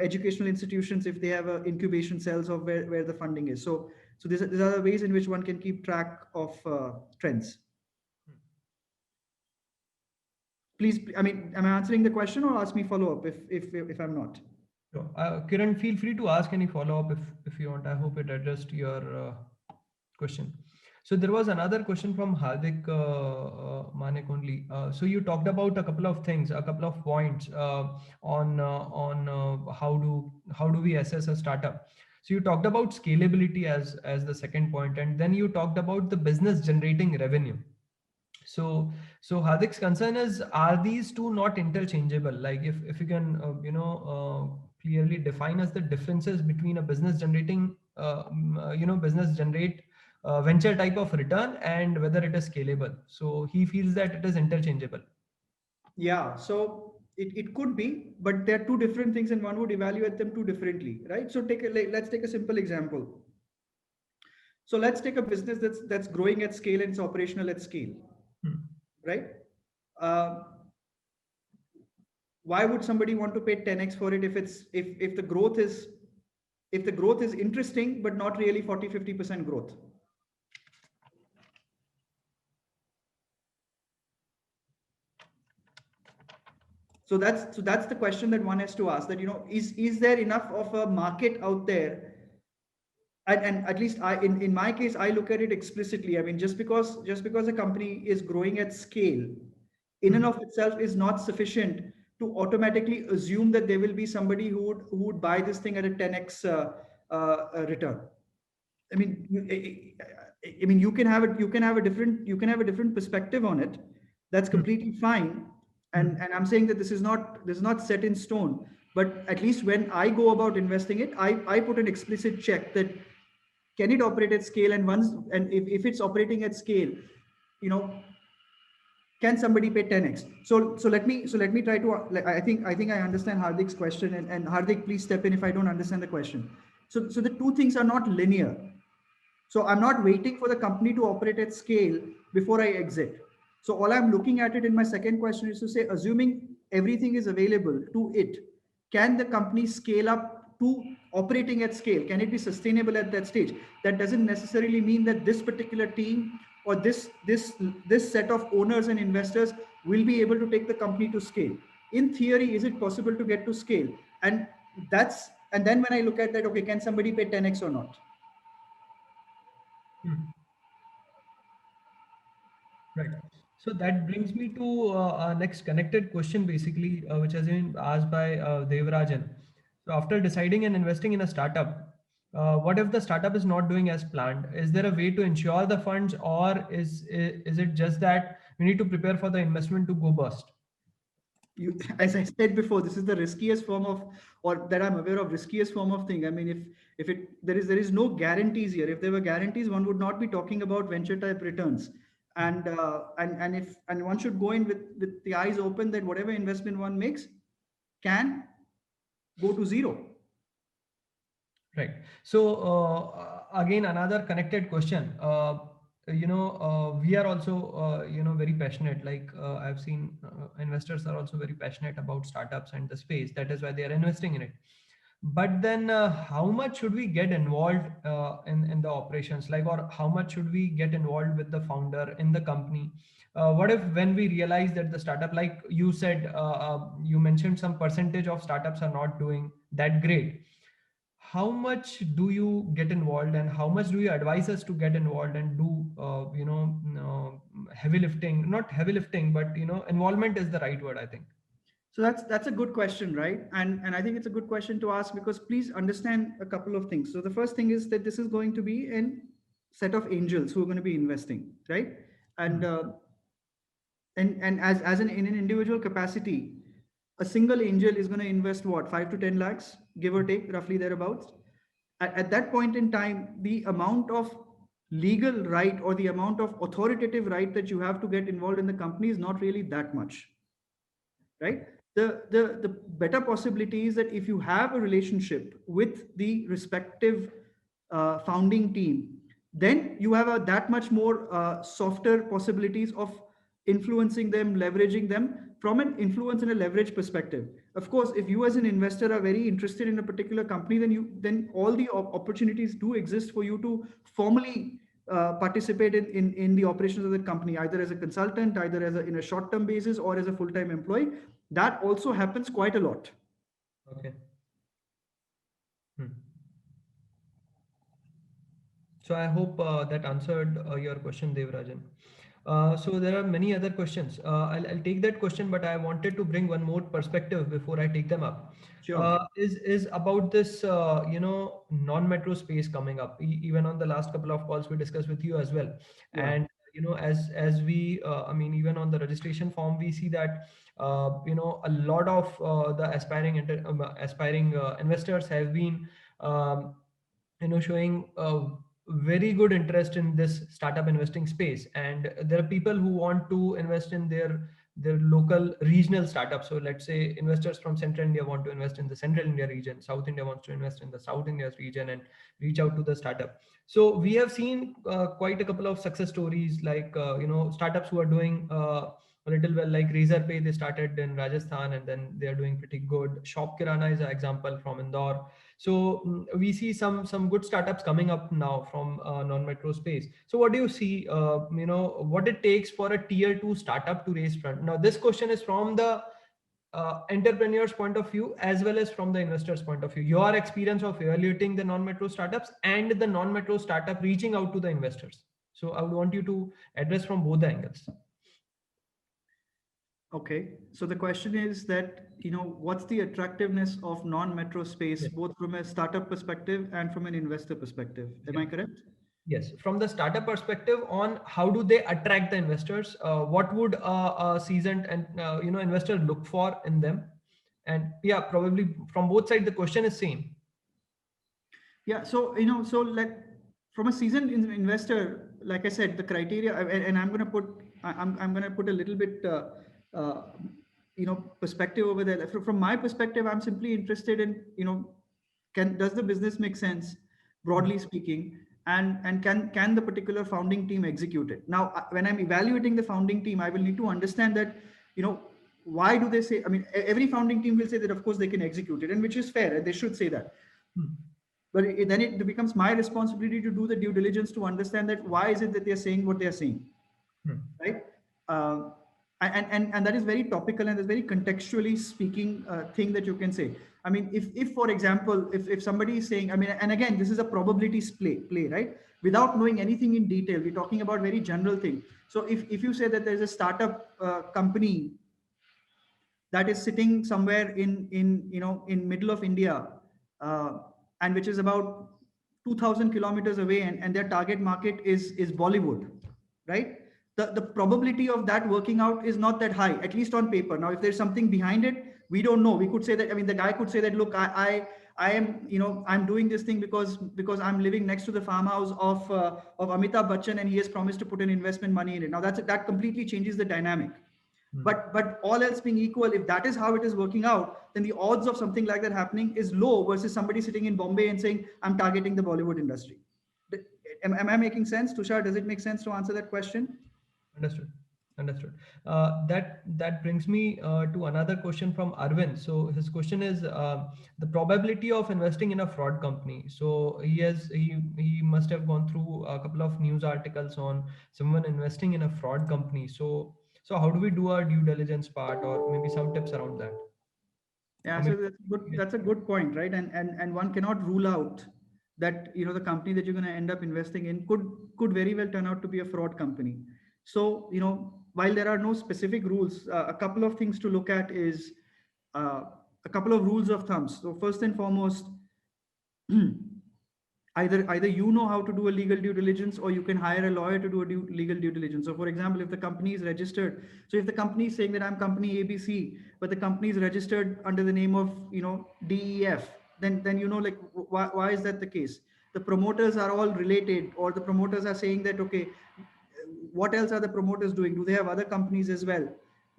educational institutions if they have incubation cells of where the funding is. So these are the ways in which one can keep track of trends. Please, I mean, am I answering the question, or ask me follow up if I'm not? So, Kiran, feel free to ask any follow up if you want. I hope it addressed your question. So there was another question from Hardik Manek only. So you talked about a couple of things, a couple of points on how do we assess a startup. So you talked about scalability as the second point, and then you talked about the business generating revenue. So Hardik's concern is, are these two not interchangeable? Like if you can clearly define us the differences between a business generating business generate venture type of return and whether it is scalable. So he feels that it is interchangeable. Yeah, so it could be, but they're two different things, and one would evaluate them too differently, right? So let's take a simple example. So let's take a business that's growing at scale and it's operational at scale, Hmm. right? Uh, why would somebody want to pay 10x for it if the growth is interesting but not really 40-50% growth? So that's the question that one has to ask, that is there enough of a market out there? And at least in my case, I look at it explicitly. I mean, just because a company is growing at scale in and Hmm. of itself is not sufficient to automatically assume that there will be somebody who would buy this thing at a 10x return. I mean, you can have it. You can have a different perspective on it. That's Hmm. completely fine. And Hmm. and I'm saying that this is not set in stone. But at least when I go about investing it, I put an explicit check that can it operate at scale, and if it's operating at scale, you know, can somebody pay 10x? So let me try to, like, I think I understand Hardik's question, and Hardik, please step in if I don't understand the question. So the two things are not linear. So I'm not waiting for the company to operate at scale before I exit. So all I'm looking at it in my second question is to say, assuming everything is available to it, can the company scale up to operating at scale? Can it be sustainable at that stage? That doesn't necessarily mean that this particular team or this set of owners and investors will be able to take the company to scale. In theory, is it possible to get to scale? And then when I look at that, okay, can somebody pay 10x or not? Hmm. Right. So that brings me to our next connected question, basically, which has been asked by Devarajan. So after deciding and investing in a startup, what if the startup is not doing as planned? Is there a way to ensure the funds, or is it just that we need to prepare for the investment to go bust? You, as I said before, this is the riskiest form of, or that I'm aware of, riskiest form of thing. I mean, if it there is no guarantees here. If there were guarantees, one would not be talking about venture type returns. And one should go in with the eyes open that whatever investment one makes can go to zero. Right. So again, another connected question. We are also very passionate. Like I've seen, investors are also very passionate about startups and the space. That is why they are investing in it. But then, how much should we get involved in the operations? Like, or how much should we get involved with the founder in the company? What if when we realize that the startup, like you said, you mentioned some percentage of startups are not doing that great, how much do you get involved and how much do you advise us to get involved and do heavy lifting, not heavy lifting, but involvement is the right word, I think. So that's a good question, right? And I think it's a good question to ask, because please understand a couple of things. So the first thing is that this is going to be an set of angels who are going to be investing, right? And Hmm. uh, and as in an individual capacity, a single angel is going to invest what, 5 to 10 lakhs, give or take, roughly thereabouts. At that point in time, the amount of legal right or the amount of authoritative right that you have to get involved in the company is not really that much, right? The better possibility is that if you have a relationship with the respective founding team, then you have that much more softer possibilities of influencing them, leveraging them from an influence and a leverage perspective. Of course, if you as an investor are very interested in a particular company, then all the opportunities do exist for you to formally participate in the operations of the company, either as a consultant, either in a short term basis, or as a full time employee. That also happens quite a lot. Okay. Hmm. So I hope that answered your question, Devarajan. So there are many other questions. I'll take that question, but I wanted to bring one more perspective before I take them up. Sure. Is about this non-metro space coming up. Even on the last couple of calls we discussed with you as well, Yeah. and as we I mean, even on the registration form we see that a lot of the aspiring investors have been um, showing very good interest in this startup investing space, and there are people who want to invest in their local regional startups. So let's say investors from central India want to invest in the central India region, south India wants to invest in the south India region, and reach out to the startup. So we have seen quite a couple of success stories, like startups who are doing a little well, like Razorpay. They started in Rajasthan and then they are doing pretty good. Shop Kirana is an example from Indore. So we see some good startups coming up now from non-metro space. So what do you see? What it takes for a tier two startup to raise fund? Now this question is from the entrepreneur's point of view as well as from the investor's point of view. Your experience of evaluating the non-metro startups and the non-metro startup reaching out to the investors. So I would want you to address from both the angles. Okay. So the question is that, what's the attractiveness of non-metro space, Yes. both from a startup perspective and from an investor perspective? Am Yes. I correct? Yes, from the startup perspective, on how do they attract the investors? What would a seasoned and investor look for in them? And yeah, probably from both sides the question is same. Yeah. So like from a seasoned investor, like I said, the criteria, and I'm going to put, I'm going to put a little bit, uh, perspective over there. From my perspective, I'm simply interested in, does the business make sense, Hmm. broadly speaking, and can the particular founding team execute it? Now, when I'm evaluating the founding team, I will need to understand that, why do they say? I mean, every founding team will say that of course they can execute it, and which is fair, and they should say that. Hmm. But then it becomes my responsibility to do the due diligence to understand that why is it that they're saying what they're saying, Hmm. right? uh, and that is very topical and is very contextually speaking thing that you can say. I mean, if for example, if somebody is saying, I mean, and again, this is a probabilities play, right? without knowing anything in detail. We're talking about very general thing. So if you say that there's a startup company that is sitting somewhere in middle of India, uh, and which is about 2,000 kilometers away, and their target market is Bollywood, right? The probability of that working out is not that high, at least on paper. Now, if there's something behind it, we don't know. We could say that, I mean, the guy could say that, look, I am, I'm doing this thing because I'm living next to the farmhouse of Amitabh Bachchan, and he has promised to put an investment money in it. Now that completely changes the dynamic. But all else being equal, if that is how it is working out, then the odds of something like that happening is low versus somebody sitting in Bombay and saying, I'm targeting the Bollywood industry. Am I making sense, Tushar? Does it make sense to answer that question? Understood. Understood. That brings me to another question from Arvind. So his question is the probability of investing in a fraud company. So he must have gone through a couple of news articles on someone investing in a fraud company. So how do we do our due diligence part, or maybe some tips around that? Or Yeah, so maybe that's good. That's a good point, right? And one cannot rule out that the company that you're going to end up investing in could very well turn out to be a fraud company. So while there are no specific rules, a couple of things to look at is uh, a couple of rules of thumbs. So first and foremost, either you know how to do a legal due diligence, or you can hire a lawyer to do a legal due diligence. So for example, if the company is registered, so if the company is saying that I'm company ABC, but the company is registered under the name of DEF, then like, why is that the case? The promoters are all related, or the promoters are saying that, okay, what else are the promoters doing? Do they have other companies as well?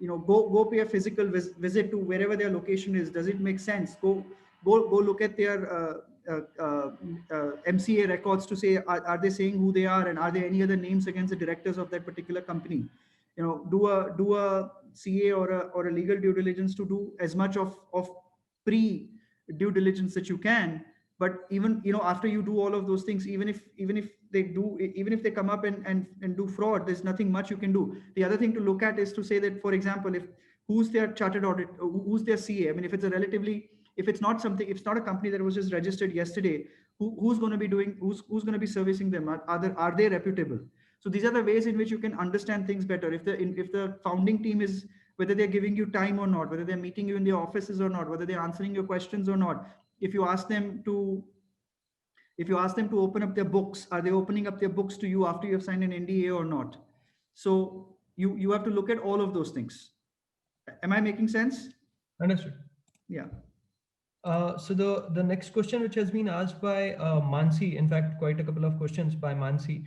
Go pay a physical visit to wherever their location is. Does it make sense? Go look at their MCA records to say, are they saying who they are, and are there any other names against the directors of that particular company? Do a CA or a legal due diligence to do as much of pre due diligence that you can. But even after you do all of those things, even if they come up and do fraud, there's nothing much you can do. The other thing to look at is to say that, for example, if who's their chartered audit, who's their CA. I mean, if it's not something, if it's not a company that was just registered yesterday, who's going to be doing, who's going to be servicing them? Are they reputable? So these are the ways in which you can understand things better. If the founding team is, whether they're giving you time or not, whether they're meeting you in the offices or not, whether they're answering your questions or not. if you ask them to if you ask them to open up their books, are they opening up their books to you after you have signed an NDA or not? So you have to look at all of those things. Am I making sense? understood. Yeah. So the next question, which has been asked by Mansi, in fact, quite a couple of questions by Mansi.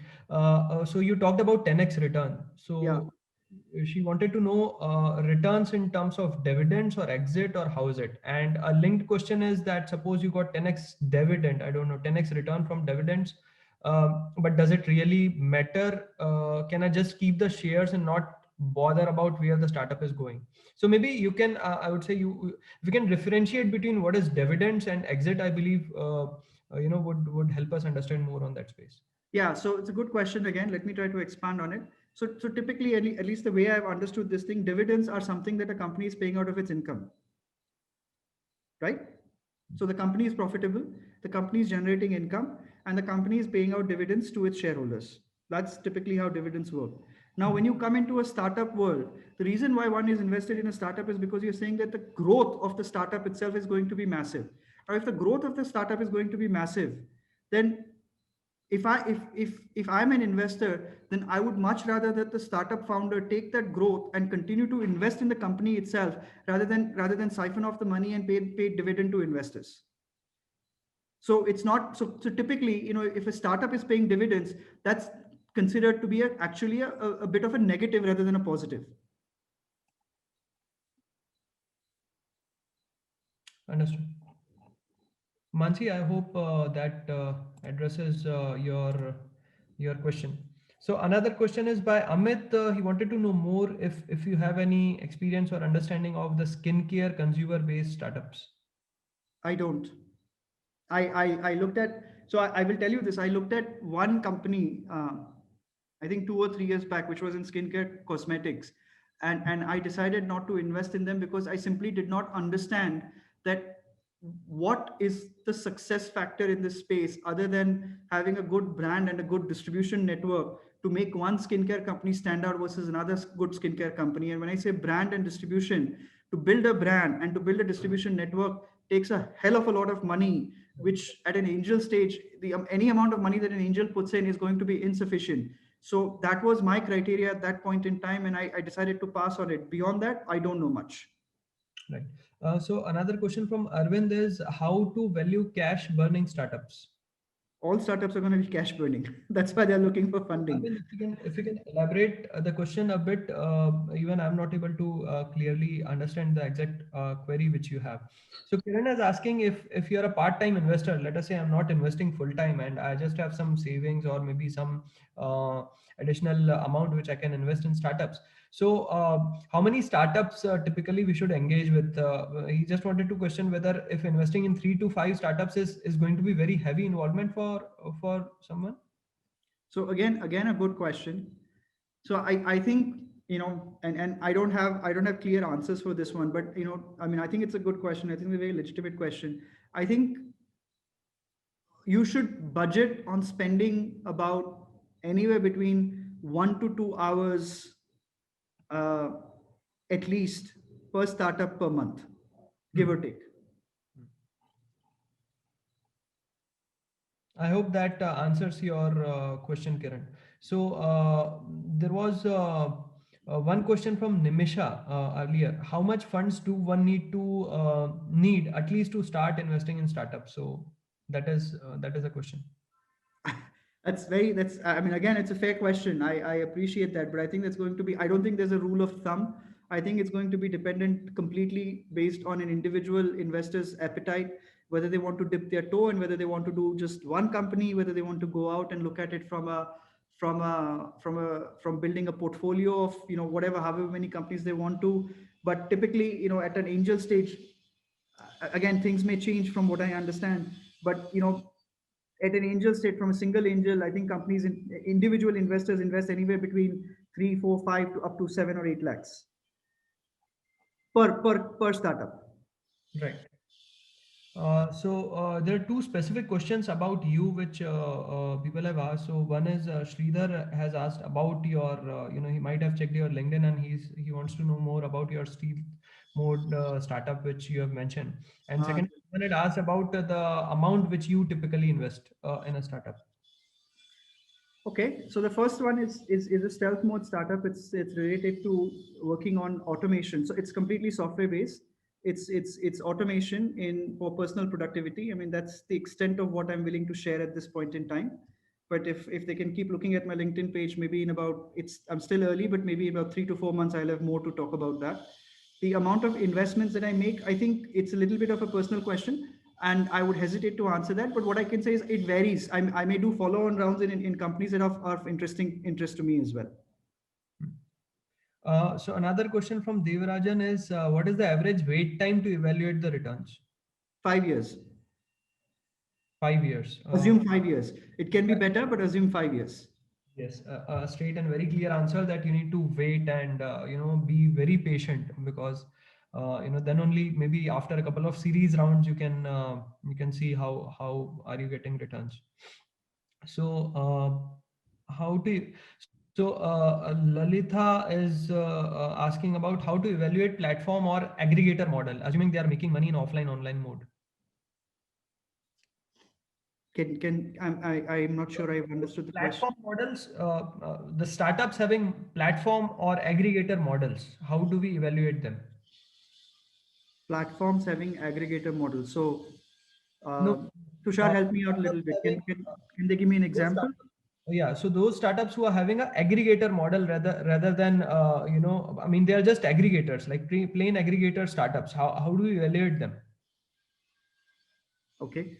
So you talked about 10x return. Yeah. So she wanted to know returns in terms of dividends or exit, or how is it? And a linked question is that suppose you got 10x dividend, I don't know, 10x return from dividends, but does it really matter? Can I just keep the shares and not bother about where the startup is going? So maybe you can, I would say we can differentiate between what is dividends and exit. I believe would help us understand more on that space. Yeah, so it's a good question. Again, let me try to expand on it. So typically, at least the way I've understood this thing, dividends are something that a company is paying out of its income, right? So the company is profitable, the company is generating income, and the company is paying out dividends to its shareholders. That's typically how dividends work. Now, when you come into a startup world, the reason why one is invested in a startup is because you're saying that the growth of the startup itself is going to be massive. Or if the growth of the startup is going to be massive, then if I'm an investor, then I would much rather that the startup founder take that growth and continue to invest in the company itself, rather than siphon off the money and pay dividend to investors. So it's not so typically, if a startup is paying dividends, that's considered to be actually a bit of a negative rather than a positive. Understood. Mansi, I hope that addresses your question. So another question is by Amit. He wanted to know more if you have any experience or understanding of the skincare consumer-based startups. I don't. I looked at, so I will tell you this. I looked at one company, I think 2 or 3 years back, which was in skincare cosmetics. And I decided not to invest in them because I simply did not understand that what is the success factor in this space other than having a good brand and a good distribution network to make one skincare company stand out versus another good skincare company. And when I say brand and distribution, to build a brand and to build a distribution network takes a hell of a lot of money, which at an angel stage, any amount of money that an angel puts in is going to be insufficient. So that was my criteria at that point in time, and I decided to pass on it. Beyond that, I don't know much. Right. So another question from Arvind is how to value cash burning startups. All startups are going to be cash burning. That's why they're looking for I funding. mean, if you can elaborate the question a bit, even I'm not able to clearly understand the exact query which you have. So Kiran is asking if you're a part-time investor, let us say I'm not investing full-time and I just have some savings or maybe some uh, additional amount which I can invest in startups. So how many startups typically we should engage with? He just wanted to question whether if investing in 3 to 5 startups is going to be very heavy involvement for someone. So again, a good question. So I think, and I don't have clear answers for this one, but I mean, I think it's a good question. I think it's a very legitimate question. I think you should budget on spending about anywhere between 1 to 2 hours uh, at least per startup per month, give or take. I hope that answers your question, Kiran. So there was one question from Nimisha earlier. How much funds do one need at least to start investing in startups? So that is a question. That's I mean, again, it's a fair question. I appreciate that, but I think that's going to be, I don't think there's a rule of thumb. I think it's going to be dependent completely based on an individual investor's appetite, whether they want to dip their toe and whether they want to do just one company, whether they want to go out and look at it from building a portfolio of, whatever, however many companies they want to. But typically, at an angel stage, again, things may change from what I understand, but at an angel state, from a single angel, I think companies, individual investors invest anywhere between 3, 4, 5 to up to 7 or 8 lakhs per startup. Right. So there are two specific questions about you which people have asked. So one is Sridhar has asked about your, he might have checked your LinkedIn and he wants to know more about your stealth mode startup which you have mentioned. And Uh, second, one had asked about the amount which you typically invest in a startup. okay, so the first one is a stealth mode startup. It's related to working on automation. So it's completely software based. It's automation in for personal productivity. I mean, that's the extent of what I'm willing to share at this point in time. But if they can keep looking at my LinkedIn page, maybe in about, I'm still early, but maybe about 3 to 4 months, I'll have more to talk about that. The amount of investments that I make, I think it's a little bit of a personal question, and I would hesitate to answer that. But what I can say is it varies. I may do follow-on rounds in companies that are of interest to me as well. So another question from Devarajan is what is the average wait time to evaluate the returns? 5 years. 5 years. Assume 5 years. It can be better, but assume 5 years. Yes, a straight and very clear answer that you need to wait and be very patient because then only maybe after a couple of series rounds you can see how are you getting returns. So how to so Lalita is asking about how to evaluate platform or aggregator model, assuming they are making money in offline online mode. I'm not sure I've understood the question. Platform models, the startups having platform or aggregator models, how do we evaluate them? Platforms having aggregator models. So, No, Tushar, help me out a little startups bit. having Can they give me an those example? startups. Yeah, so those startups who are having an aggregator model rather than I mean they are just aggregators like plain aggregator startups. How do we evaluate them? Okay.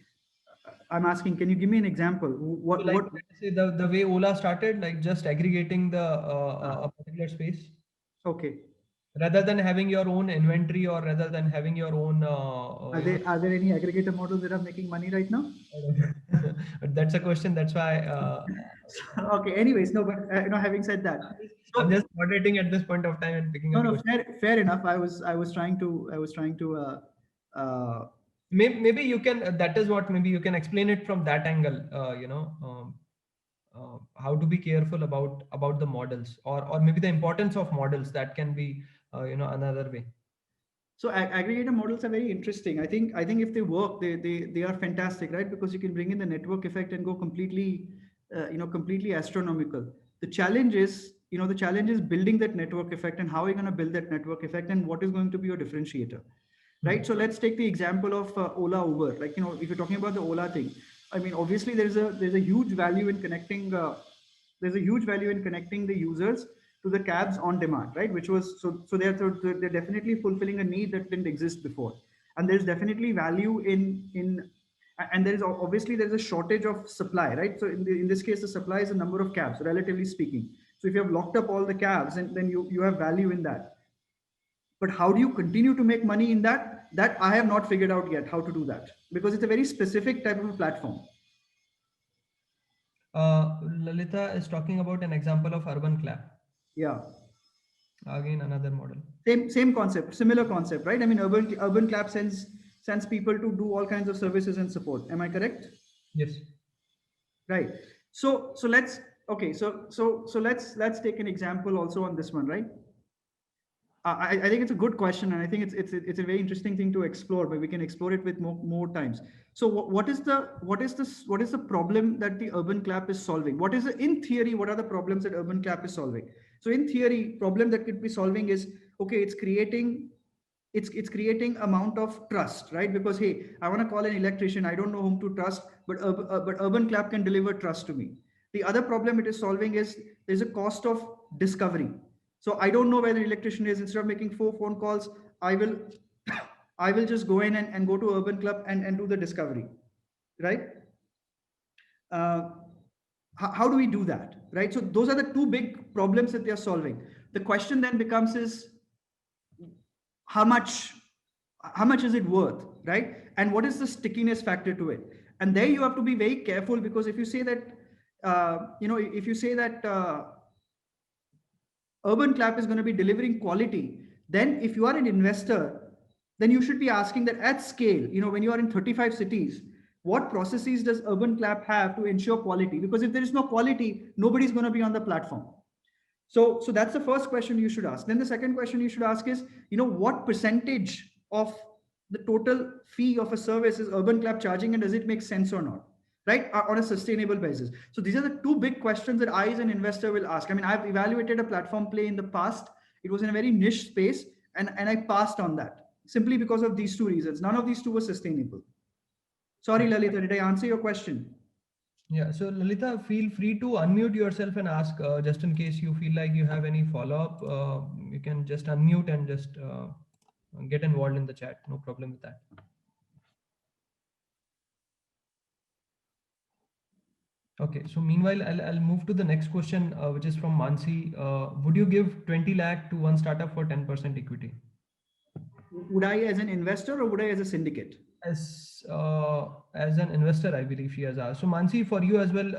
I'm asking, can you give me an example? So What like what let's say the way Ola started, like just aggregating the ah, a particular space okay. rather than having your own inventory or rather than having your own Are there any aggregator models that are making money right now? but that's a question. That's why Okay. Anyways, no, but having said that, I'm so just moderating at this point of time and picking no, up the no, question. fair enough. I was trying to maybe you can, that is what, maybe you can explain it from that angle, how to be careful about the models, or maybe the importance of models. That can be another way. So aggregator models are very interesting. I think if they work, they are fantastic, right? Because you can bring in the network effect and go completely, completely astronomical. The challenge is building that network effect, and how are you going to build that network effect, and what is going to be your differentiator, Hmm. right? So let's take the example of Ola, Uber. Like, if you're talking about the Ola thing, I mean, obviously there's a huge value in connecting. There's a huge value in connecting the users to the cabs on demand, right? Which was so they're definitely fulfilling a need that didn't exist before, and there's definitely value in and obviously there's a shortage of supply, right? So in this case, the supply is a number of cabs, relatively speaking. So if you have locked up all the cabs, and then you have value in that. But how do you continue to make money in that? That I have not figured out yet how to do that, because it's a very specific type of a platform. Lalita is talking about an example of Urban Clap. Yeah. Again, another model. Same concept, similar concept, right? I mean, urban clap sends people to do all kinds of services and support. Am I correct? Yes. Right. So let's okay. So let's take an example also on this one, right? I think it's a good question, and I think it's a very interesting thing to explore, but we can explore it with more times. So what is the problem that the urban clap is solving? In theory, what are the problems that urban clap is solving? So in theory, problem that could be solving is, okay, it's creating amount of trust, right? Because hey, I want to call an electrician, I don't know whom to trust, but urban clap can deliver trust to me. The other problem it is solving is, there's a cost of discovery. So I don't know where the electrician is. Instead of making 4 phone calls, I will I will just go in and go to urban club and do the discovery, right? uh, how do we do that, right? So those are the two big problems that they are solving. The question then becomes is, how much how much is it worth, right? And what is the stickiness factor to it? And there you have to be very careful, because if you say that if you say that urban clap is going to be delivering quality, then if you are an investor, then you should be asking that at scale, when you are in 35 cities, what processes does urban clap have to ensure quality? Because if there is no quality, nobody's going to be on the platform. So that's the first question you should ask. Then the second question you should ask is, what percentage of the total fee of a service is urban clap charging, and does it make sense or not, right? On a sustainable basis. So these are the two big questions that I as an investor will ask. I mean, I've evaluated a platform play in the past. It was in a very niche space, and I passed on that simply because of these two reasons. None of these two were sustainable. Sorry, Lalita, did I answer your question? Yeah, so Lalita, feel free to unmute yourself and ask, just in case you feel like you have any follow-up. You can just unmute and just get involved in the chat. No problem with that. Okay, so meanwhile, I'll move to the next question, which is from Mansi. Would you give 20 lakh to one startup for 10% equity? Would I as an investor, or would I as a syndicate? As an investor, I believe she has asked. So Mansi, for you as well,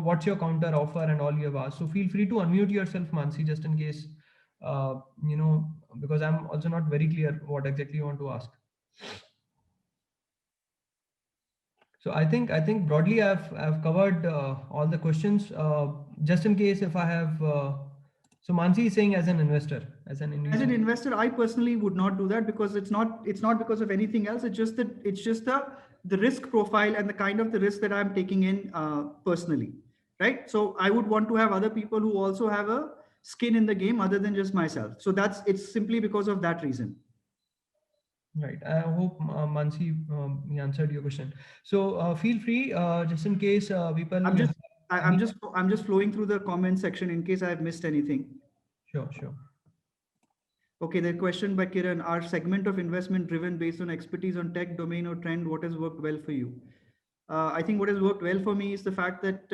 what's your counter offer and all you have asked. So feel free to unmute yourself, Mansi, just in case, because I'm also not very clear what exactly you want to ask. So I think broadly I've covered all the questions. Just in case if I have, so Mansi is saying as an investor, as an As an individual. investor, I personally would not do that, because it's not because of anything else. It's just the risk profile and the kind of the risk that I'm taking in personally, right? So I would want to have other people who also have a skin in the game other than just myself. So it's simply because of that reason. Right. I hope Mansi he answered your question. So feel free, just in case people I'm have just I, I'm any. just I'm just flowing through the comment section in case I've missed anything. Sure, sure. Okay, the question by Kiran: Are segment of investment driven based on expertise on tech, domain, or trend? What has worked well for you? I think what has worked well for me is the fact that,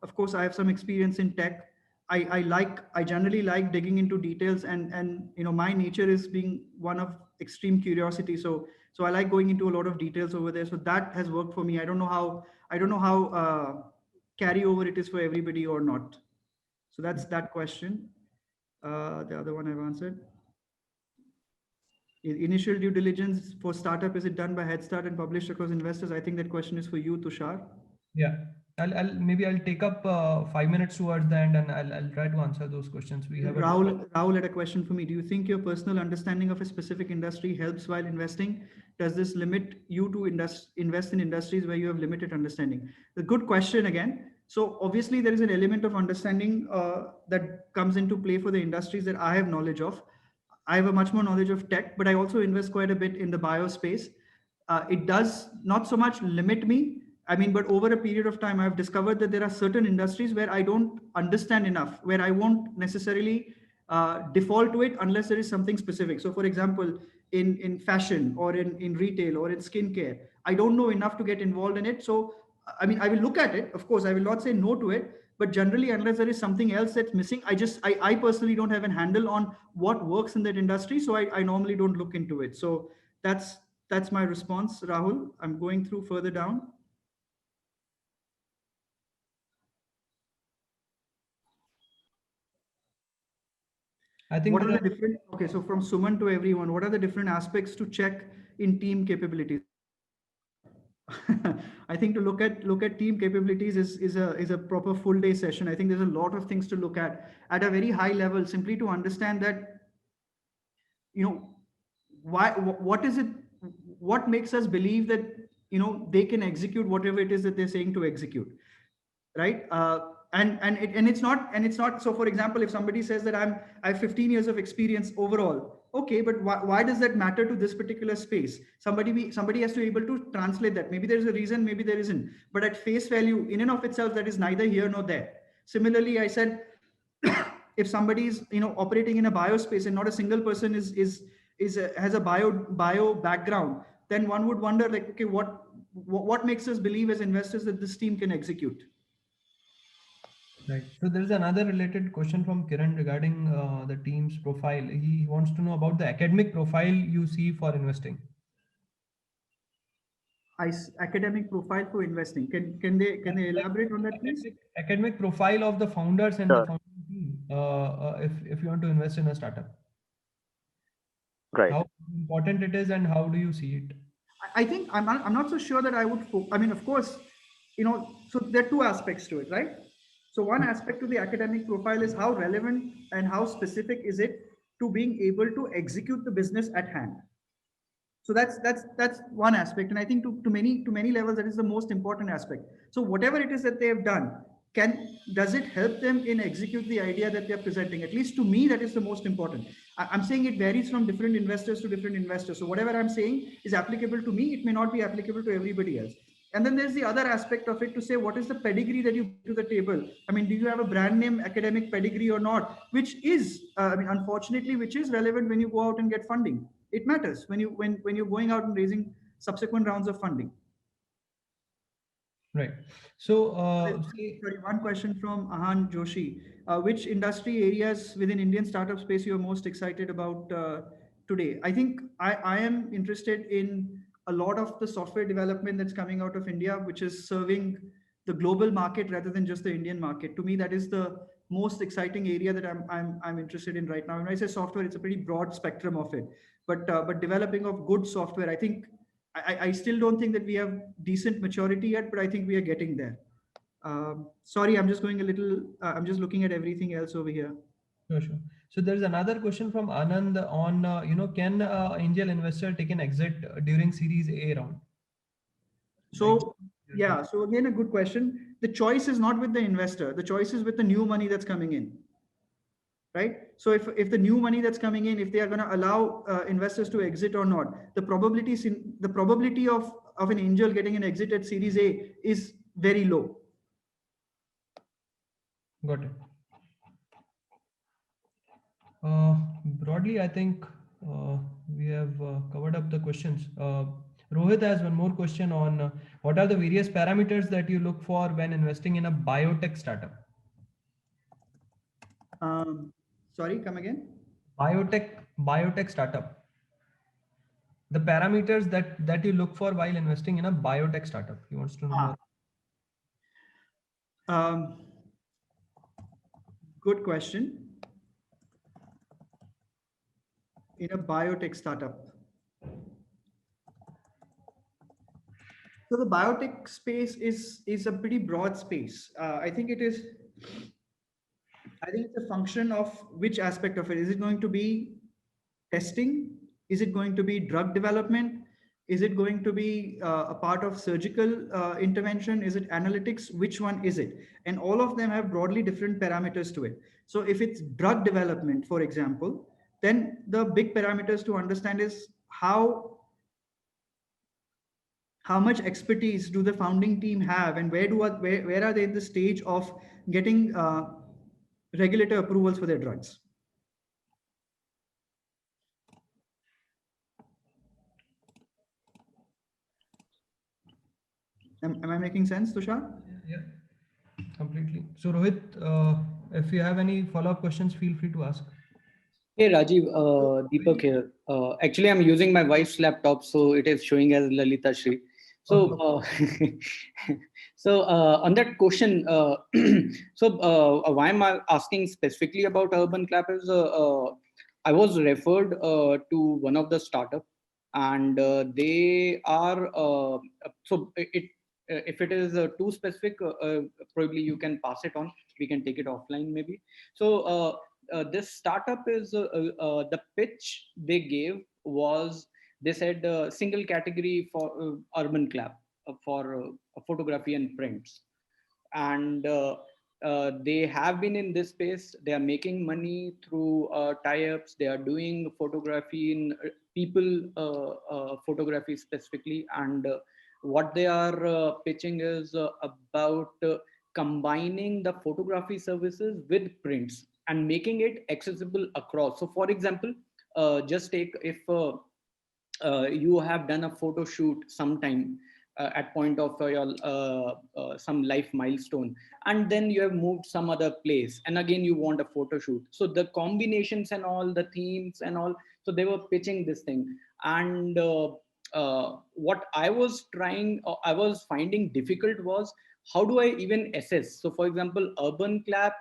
of course, I have some experience in tech. I generally like digging into details, and my nature is being one of extreme curiosity. So I like going into a lot of details over there. So that has worked for me. I don't know how carryover it is for everybody or not. So that's that question. The other one I've answered. Initial due diligence for startup, is it done by Head Start and published across investors? I think that question is for you, Tushar. Yeah, I'll take up 5 minutes towards the end, and I'll try to answer those questions. We have a Rahul had a question for me. Do you think your personal understanding of a specific industry helps while investing? Does this limit you to invest in industries where you have limited understanding? A good question again. So obviously there is an element of understanding that comes into play for the industries that I have knowledge of. I have a much more knowledge of tech, but I also invest quite a bit in the bio space. It does not so much limit me. I mean, but over a period of time, I've discovered that there are certain industries where I don't understand enough, where I won't necessarily default to it unless there is something specific. So, for example, in fashion or in retail or in skincare, I don't know enough to get involved in it. So, I mean, I will look at it. Of course, I will not say no to it. But generally, unless there is something else that's missing, I personally don't have a handle on what works in that industry. So I normally don't look into it. So that's that's my response, Rahul. I'm going through further down. I think What are the different, okay, so from Suman to everyone, what are the different aspects to check in team capabilities? I think to look at team capabilities is a proper full day session. I think there's a lot of things to look at a very high level, simply to understand that, you know, what is it, what makes us believe that, you know, they can execute whatever it is that they're saying to execute, right? And it's not so. For example, if somebody says that I have 15 years of experience overall, okay, but why does that matter to this particular space? Somebody has to be able to translate that. Maybe there's a reason, maybe there isn't, but at face value, in and of itself, that is neither here nor there. Similarly, I said, if somebody is, you know, operating in a biospace and not a single person has a bio background, then one would wonder, like, okay, what makes us believe as investors that this team can execute? right. So there is another related question from Kiran regarding the team's profile. He wants to know about the academic profile you see for investing. Academic profile for investing. Can they elaborate on that, please? Academic profile of the founders and the Sure. founding team. If you want to invest in a startup, Right. how important it is, and how do you see it? I think I'm not so sure that I would. I mean, of course, you know. So there are two aspects to it, right? So one aspect to the academic profile is how relevant and how specific is it to being able to execute the business at hand. So that's one aspect, and I think to many levels that is the most important aspect. So whatever it is that they have done, can does it help them in execute the idea that they are presenting? At least to me, that is the most important. I'm saying it varies from different investors to different investors. So whatever I'm saying is applicable to me, it may not be applicable to everybody else. And then there's the other aspect of it, to say what is the pedigree that you bring to the table. I mean, do you have a brand name academic pedigree or not, which is I mean, unfortunately, which is relevant when you go out and get funding. It matters when you're going out and raising subsequent rounds of funding. Right. So, Sorry, one question from Ahan Joshi. Which industry areas within Indian startup space you are most excited about today? I think I am interested in a lot of the software development that's coming out of India, which is serving the global market rather than just the Indian market. To me, that is the most exciting area that I'm interested in right now. When I say software, it's a pretty broad spectrum of it. But developing of good software, I think I still don't think that we have decent maturity yet, but I think we are getting there. Sorry, I'm just going a little. I'm just looking at everything else over here. sure, sure. So there's another question from Anand on, can angel investor take an exit during Series A round? So yeah, so again, a good question. The choice is not with the investor. The choice is with the new money that's coming in, right? So if the new money that's coming in, if they are going to allow investors to exit or not, the probability of an angel getting an exit at Series A is very low. Got it. Broadly, I think we have covered up the questions. Rohit has one more question on what are the various parameters that you look for when investing in a biotech startup? Sorry, come again. Biotech startup. The parameters that you look for while investing in a biotech startup. He wants to know more. Good question. in a biotech startup? So the biotech space is a pretty broad space. I think it's a function of which aspect of it. Is it going to be testing? Is it going to be drug development? Is it going to be a part of surgical intervention? Is it analytics? Which one is it? And all of them have broadly different parameters to it. So if it's drug development, for example, then the big parameters to understand is how much expertise do the founding team have, and where are they in the stage of getting regulatory approvals for their drugs. Am I making sense, Tushar? Yeah, completely. So Rohit, if you have any follow-up questions, feel free to ask. Hey Rajiv, Deepak here. Actually, I'm using my wife's laptop, so it is showing as Lalita Shri. So, on that question, why am I asking specifically about Urban Clap is I was referred to one of the startup, and they are if it is too specific, probably you can pass it on. We can take it offline maybe. So this startup is the pitch they gave was, they said single category for Urban Clap for photography and prints, and they have been in this space. They are making money through tie-ups. They are doing photography in people photography specifically, and what they are pitching is about combining the photography services with prints and making it accessible across. So for example, just take if you have done a photo shoot sometime at point of your some life milestone, and then you have moved some other place, and again you want a photo shoot. So the combinations and all the themes and all, so they were pitching this thing. And what I was finding difficult was, how do I even assess? So for example, Urban Clap,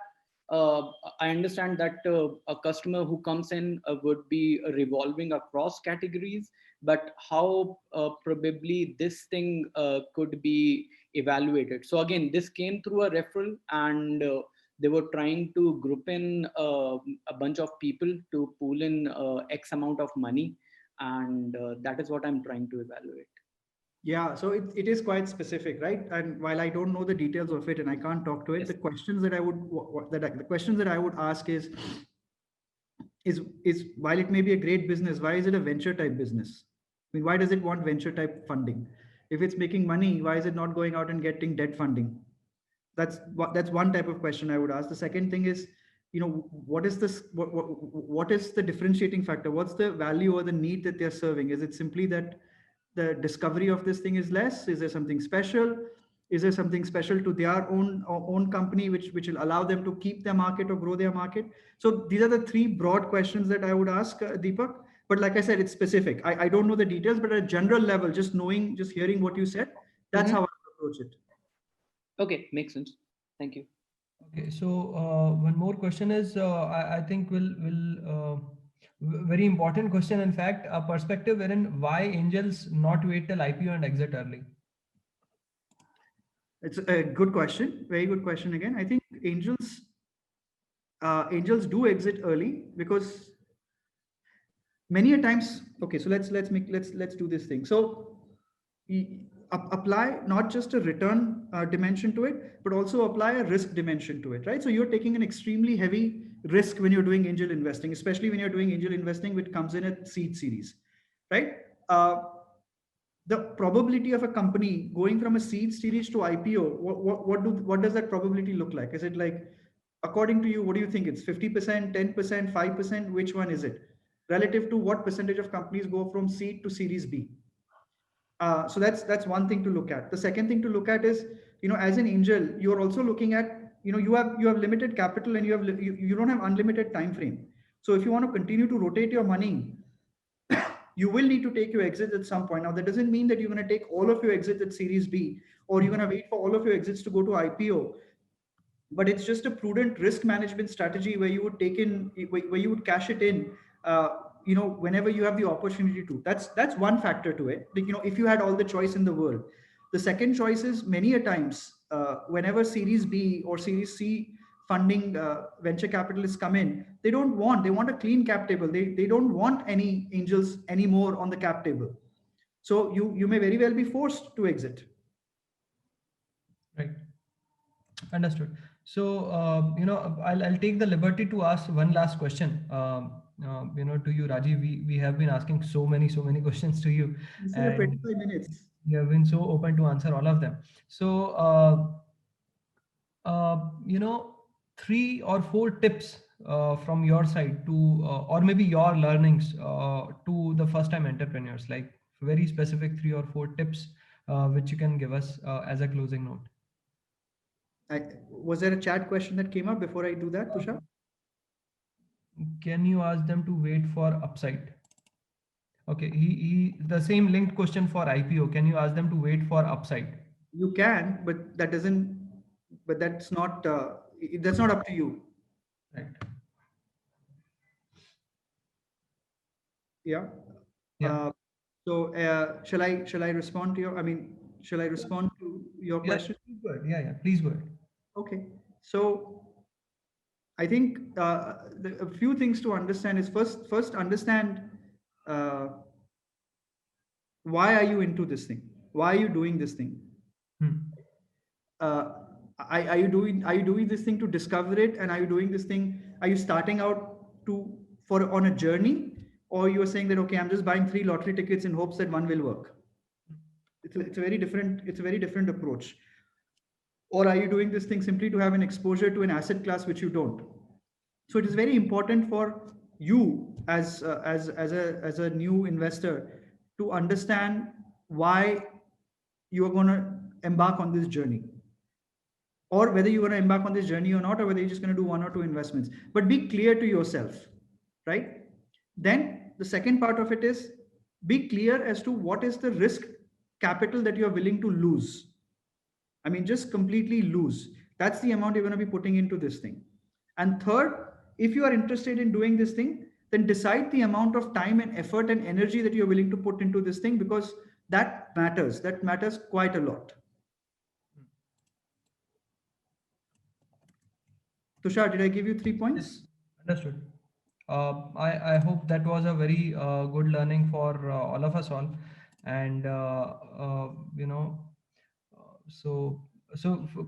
I understand that a customer who comes in would be revolving across categories, but how probably this thing could be evaluated. So again, this came through a referral, and they were trying to group in a bunch of people to pool in X amount of money, and that is what I'm trying to evaluate. Yeah, so it is quite specific, right? And while I don't know the details of it and I can't talk to it, yes, the questions that I would ask is while it may be a great business, why is it a venture type business? I mean, why does it want venture type funding? If it's making money, why is it not going out and getting debt funding? That's one type of question I would ask. The second thing is, what is the differentiating factor? What's the value or the need that they're serving? Is it simply that the discovery of this thing is less? Is there something special? Is there something special to their own company which will allow them to keep their market or grow their market? So these are the three broad questions that I would ask, Deepak. But like I said, it's specific. I don't know the details, but at a general level, just hearing what you said, that's how I would approach it. Okay, makes sense. Thank you. Okay, so one more question is, I think very important question, in fact, a perspective wherein why angels not wait till IPO and exit early? It's a good question. Very good question again. I think angels do exit early because many a times. Okay, so let's do this thing. So apply not just a return dimension to it, but also apply a risk dimension to it, right? So you're taking an extremely heavy risk when you're doing angel investing, especially when you're doing angel investing which comes in at seed series, right? The probability of a company going from a seed series to IPO, what does that probability look like? Is it like, according to you, what do you think? It's 50%, 10%, 5%? Which one is it? Relative to what percentage of companies go from seed to series B? So that's one thing to look at. The second thing to look at is, as an angel, you're also looking at, you have limited capital and you don't have unlimited time frame. So if you want to continue to rotate your money, you will need to take your exits at some point. Now, that doesn't mean that you're going to take all of your exits at series B, or you're going to wait for all of your exits to go to IPO. But it's just a prudent risk management strategy where you would cash it in whenever you have the opportunity to, that's one factor to it. Like, if you had all the choice in the world. The second choice is, many a times, whenever series B or series C funding, venture capitalists come in, they want a clean cap table. They don't want any angels anymore on the cap table. So you may very well be forced to exit. Right. Understood. So, I'll take the liberty to ask one last question. To you, Rajiv. We have been asking so many questions to you, We still have and 25 minutes. you have been so open to answer all of them. So, you know, 3 or 4 tips from your side to, or maybe your learnings to the first-time entrepreneurs, like very specific 3 or 4 tips which you can give us as a closing note. Was there a chat question that came up before I do that, Uh, Tushar? Can you ask them to wait for upside? Okay, the same linked question for IPO. Can you ask them to wait for upside? You can, but that doesn't. But that's not up to you. Right. Yeah. Yeah. Uh, so shall I respond to your? I mean, shall I Yeah. respond to your Yeah. question? Please go ahead. Yeah. Yeah. Please go ahead. Okay. So I think, a few things to understand is, first understand, uh, why are you into this thing? Why are you doing this thing? Hmm. uh, are you doing this thing to discover it, and are you doing this thing, are you starting out to for on a journey, or you are saying that, okay, I'm just buying 3 lottery tickets in hopes that one will work? It's a very different approach. Or are you doing this thing simply to have an exposure to an asset class which you don't? So it is very important for you, as a new investor, to understand why you are going to embark on this journey, or whether you're going to embark on this journey or not, or whether you're just going to do 1 or 2 investments. But be clear to yourself, right? Then the second part of it is, be clear as to what is the risk capital that you're willing to lose. I mean, just completely lose. That's the amount you're going to be putting into this thing. And third, if you are interested in doing this thing, then decide the amount of time and effort and energy that you're willing to put into this thing, because that matters. That matters quite a lot. Tushar, did I give you 3 points? Yes. Understood. I hope that was a very good learning for all of us all, and you know, so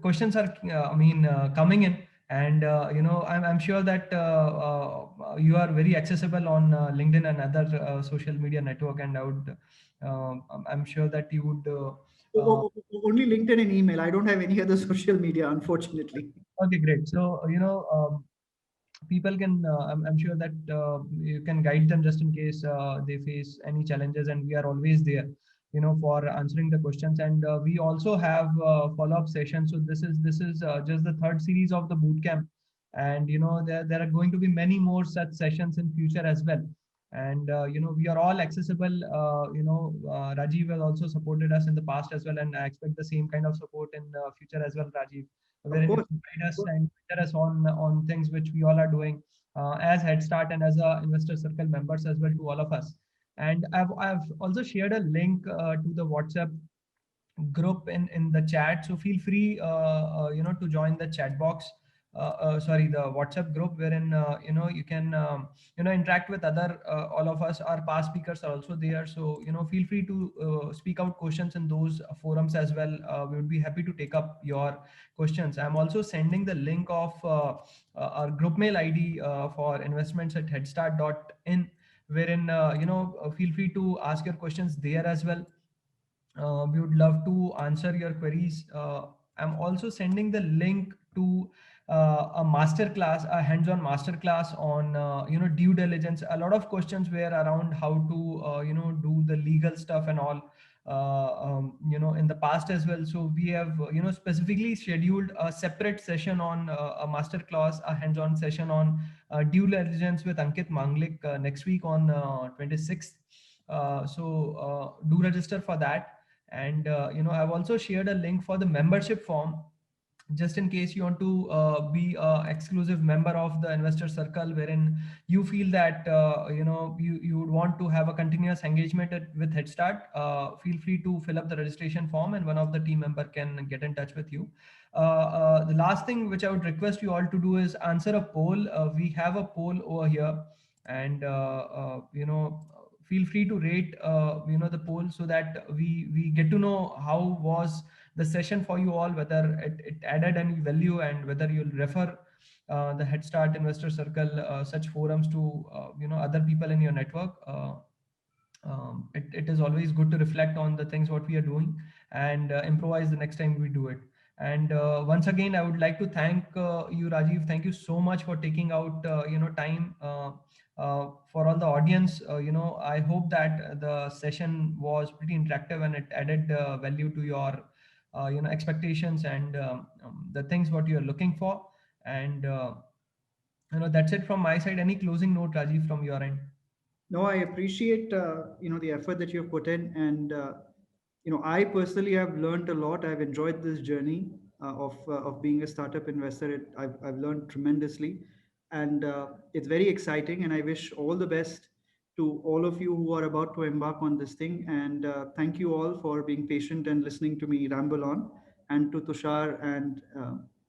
questions are coming in, and I'm sure that you are very accessible on LinkedIn and other social media network, and I'm sure that you would. Only LinkedIn and email. I don't have any other social media, unfortunately. Okay, great. So, people can, I'm sure that you can guide them just in case they face any challenges, and we are always there, for answering the questions. And we also have follow-up sessions. So this is just the third series of the boot camp, and there are going to be many more such sessions in future as well. And we are all accessible. Rajiv has also supported us in the past as well, and I expect the same kind of support in future as well, Rajiv, Of wherein you course. can guide us and mentor us on things which we all are doing as Head Start and as a investor circle members as well, to all of us. And I've also shared a link to the WhatsApp group in the chat, so feel free to join the chat box, sorry, the WhatsApp group, wherein you can interact with other, all of us. Our past speakers are also there, so feel free to speak out questions in those forums as well. We would be happy to take up your questions. I'm also sending the link of our group mail ID for investments at headstart.in, wherein feel free to ask your questions there as well. We would love to answer your queries. I'm also sending the link to a master class, a hands-on master class on due diligence. A lot of questions were around how to do the legal stuff and all, in the past as well. So we have specifically scheduled a separate session on a master class, a hands-on session on due diligence with Ankit Manglik next week on 26th. Do register for that. And I've also shared a link for the membership form just in case you want to be a exclusive member of the investor circle, wherein you feel that you would want to have a continuous engagement with Head Start, feel free to fill up the registration form and one of the team member can get in touch with you. The last thing which I would request you all to do is answer a poll. We have a poll over here, and feel free to rate the poll, so that we get to know how was the session for you all, whether it added any value, and whether you'll refer the Head Start Investor Circle, such forums to other people in your network. It is always good to reflect on the things what we are doing, and improvise the next time we do it. And once again, I would like to thank you, Rajiv. Thank you so much for taking out time for all the audience. I hope that the session was pretty interactive and it added value to your expectations and the things what you are looking for. And that's it from my side. Any closing note, Rajiv, from your end? No, I appreciate the effort that you've put in, and I personally have learned a lot. I've enjoyed this journey of being a startup investor. I've learned tremendously, and it's very exciting. And I wish all the best to all of you who are about to embark on this thing. And thank you all for being patient and listening to me ramble on, and to Tushar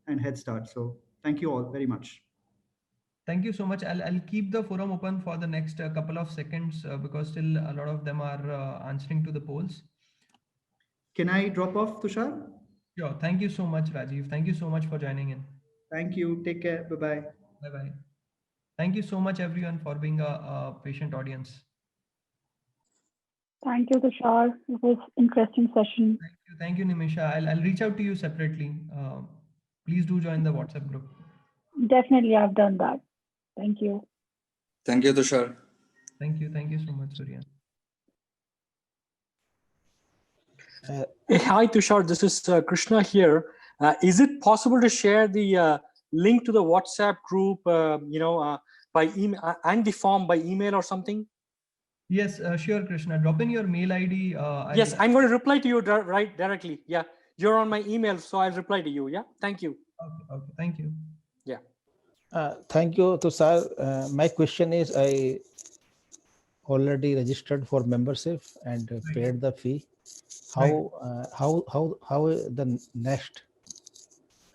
and Head Start. So thank you all very much. Thank you so much. I'll keep the forum open for the next couple of seconds because still a lot of them are answering to the polls. Can I drop off, Tushar? Sure. Thank you so much, Rajiv. Thank you so much for joining in. Thank you. Take care. Bye bye. Bye bye. Thank you so much, everyone, for being a patient audience. Thank you, Tushar. It was interesting session. Thank you, Nimisha. I'll reach out to you separately. Please do join the WhatsApp group. Definitely, I've done that. Thank you. Thank you, Tushar. Thank you so much, Surya. Hi, Tushar. This is Krishna here. Is it possible to share the link to the WhatsApp group, by email and the form by email or something? Yes, sure, Krishna. Drop in your mail ID. Yes, I'm going to reply to you directly. Yeah, you're on my email, so I'll reply to you. Yeah, thank you. Okay. Thank you. Yeah. Thank you, Tushar. My question is, I already registered for membership and paid the fee. How the next,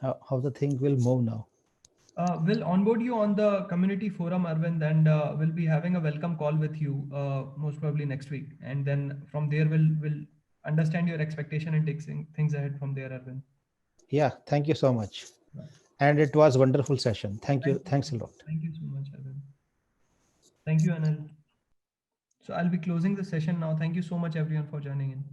how the thing will move now? We'll onboard you on the community forum, Arvind, and we'll be having a welcome call with you most probably next week. And then from there, we'll understand your expectation and take things ahead from there, Arvind. Yeah, thank you so much. And it was a wonderful session. Thank you. Thanks a lot. Thank you so much, Arvind. Thank you, Anil. So I'll be closing the session now. Thank you so much, everyone, for joining in.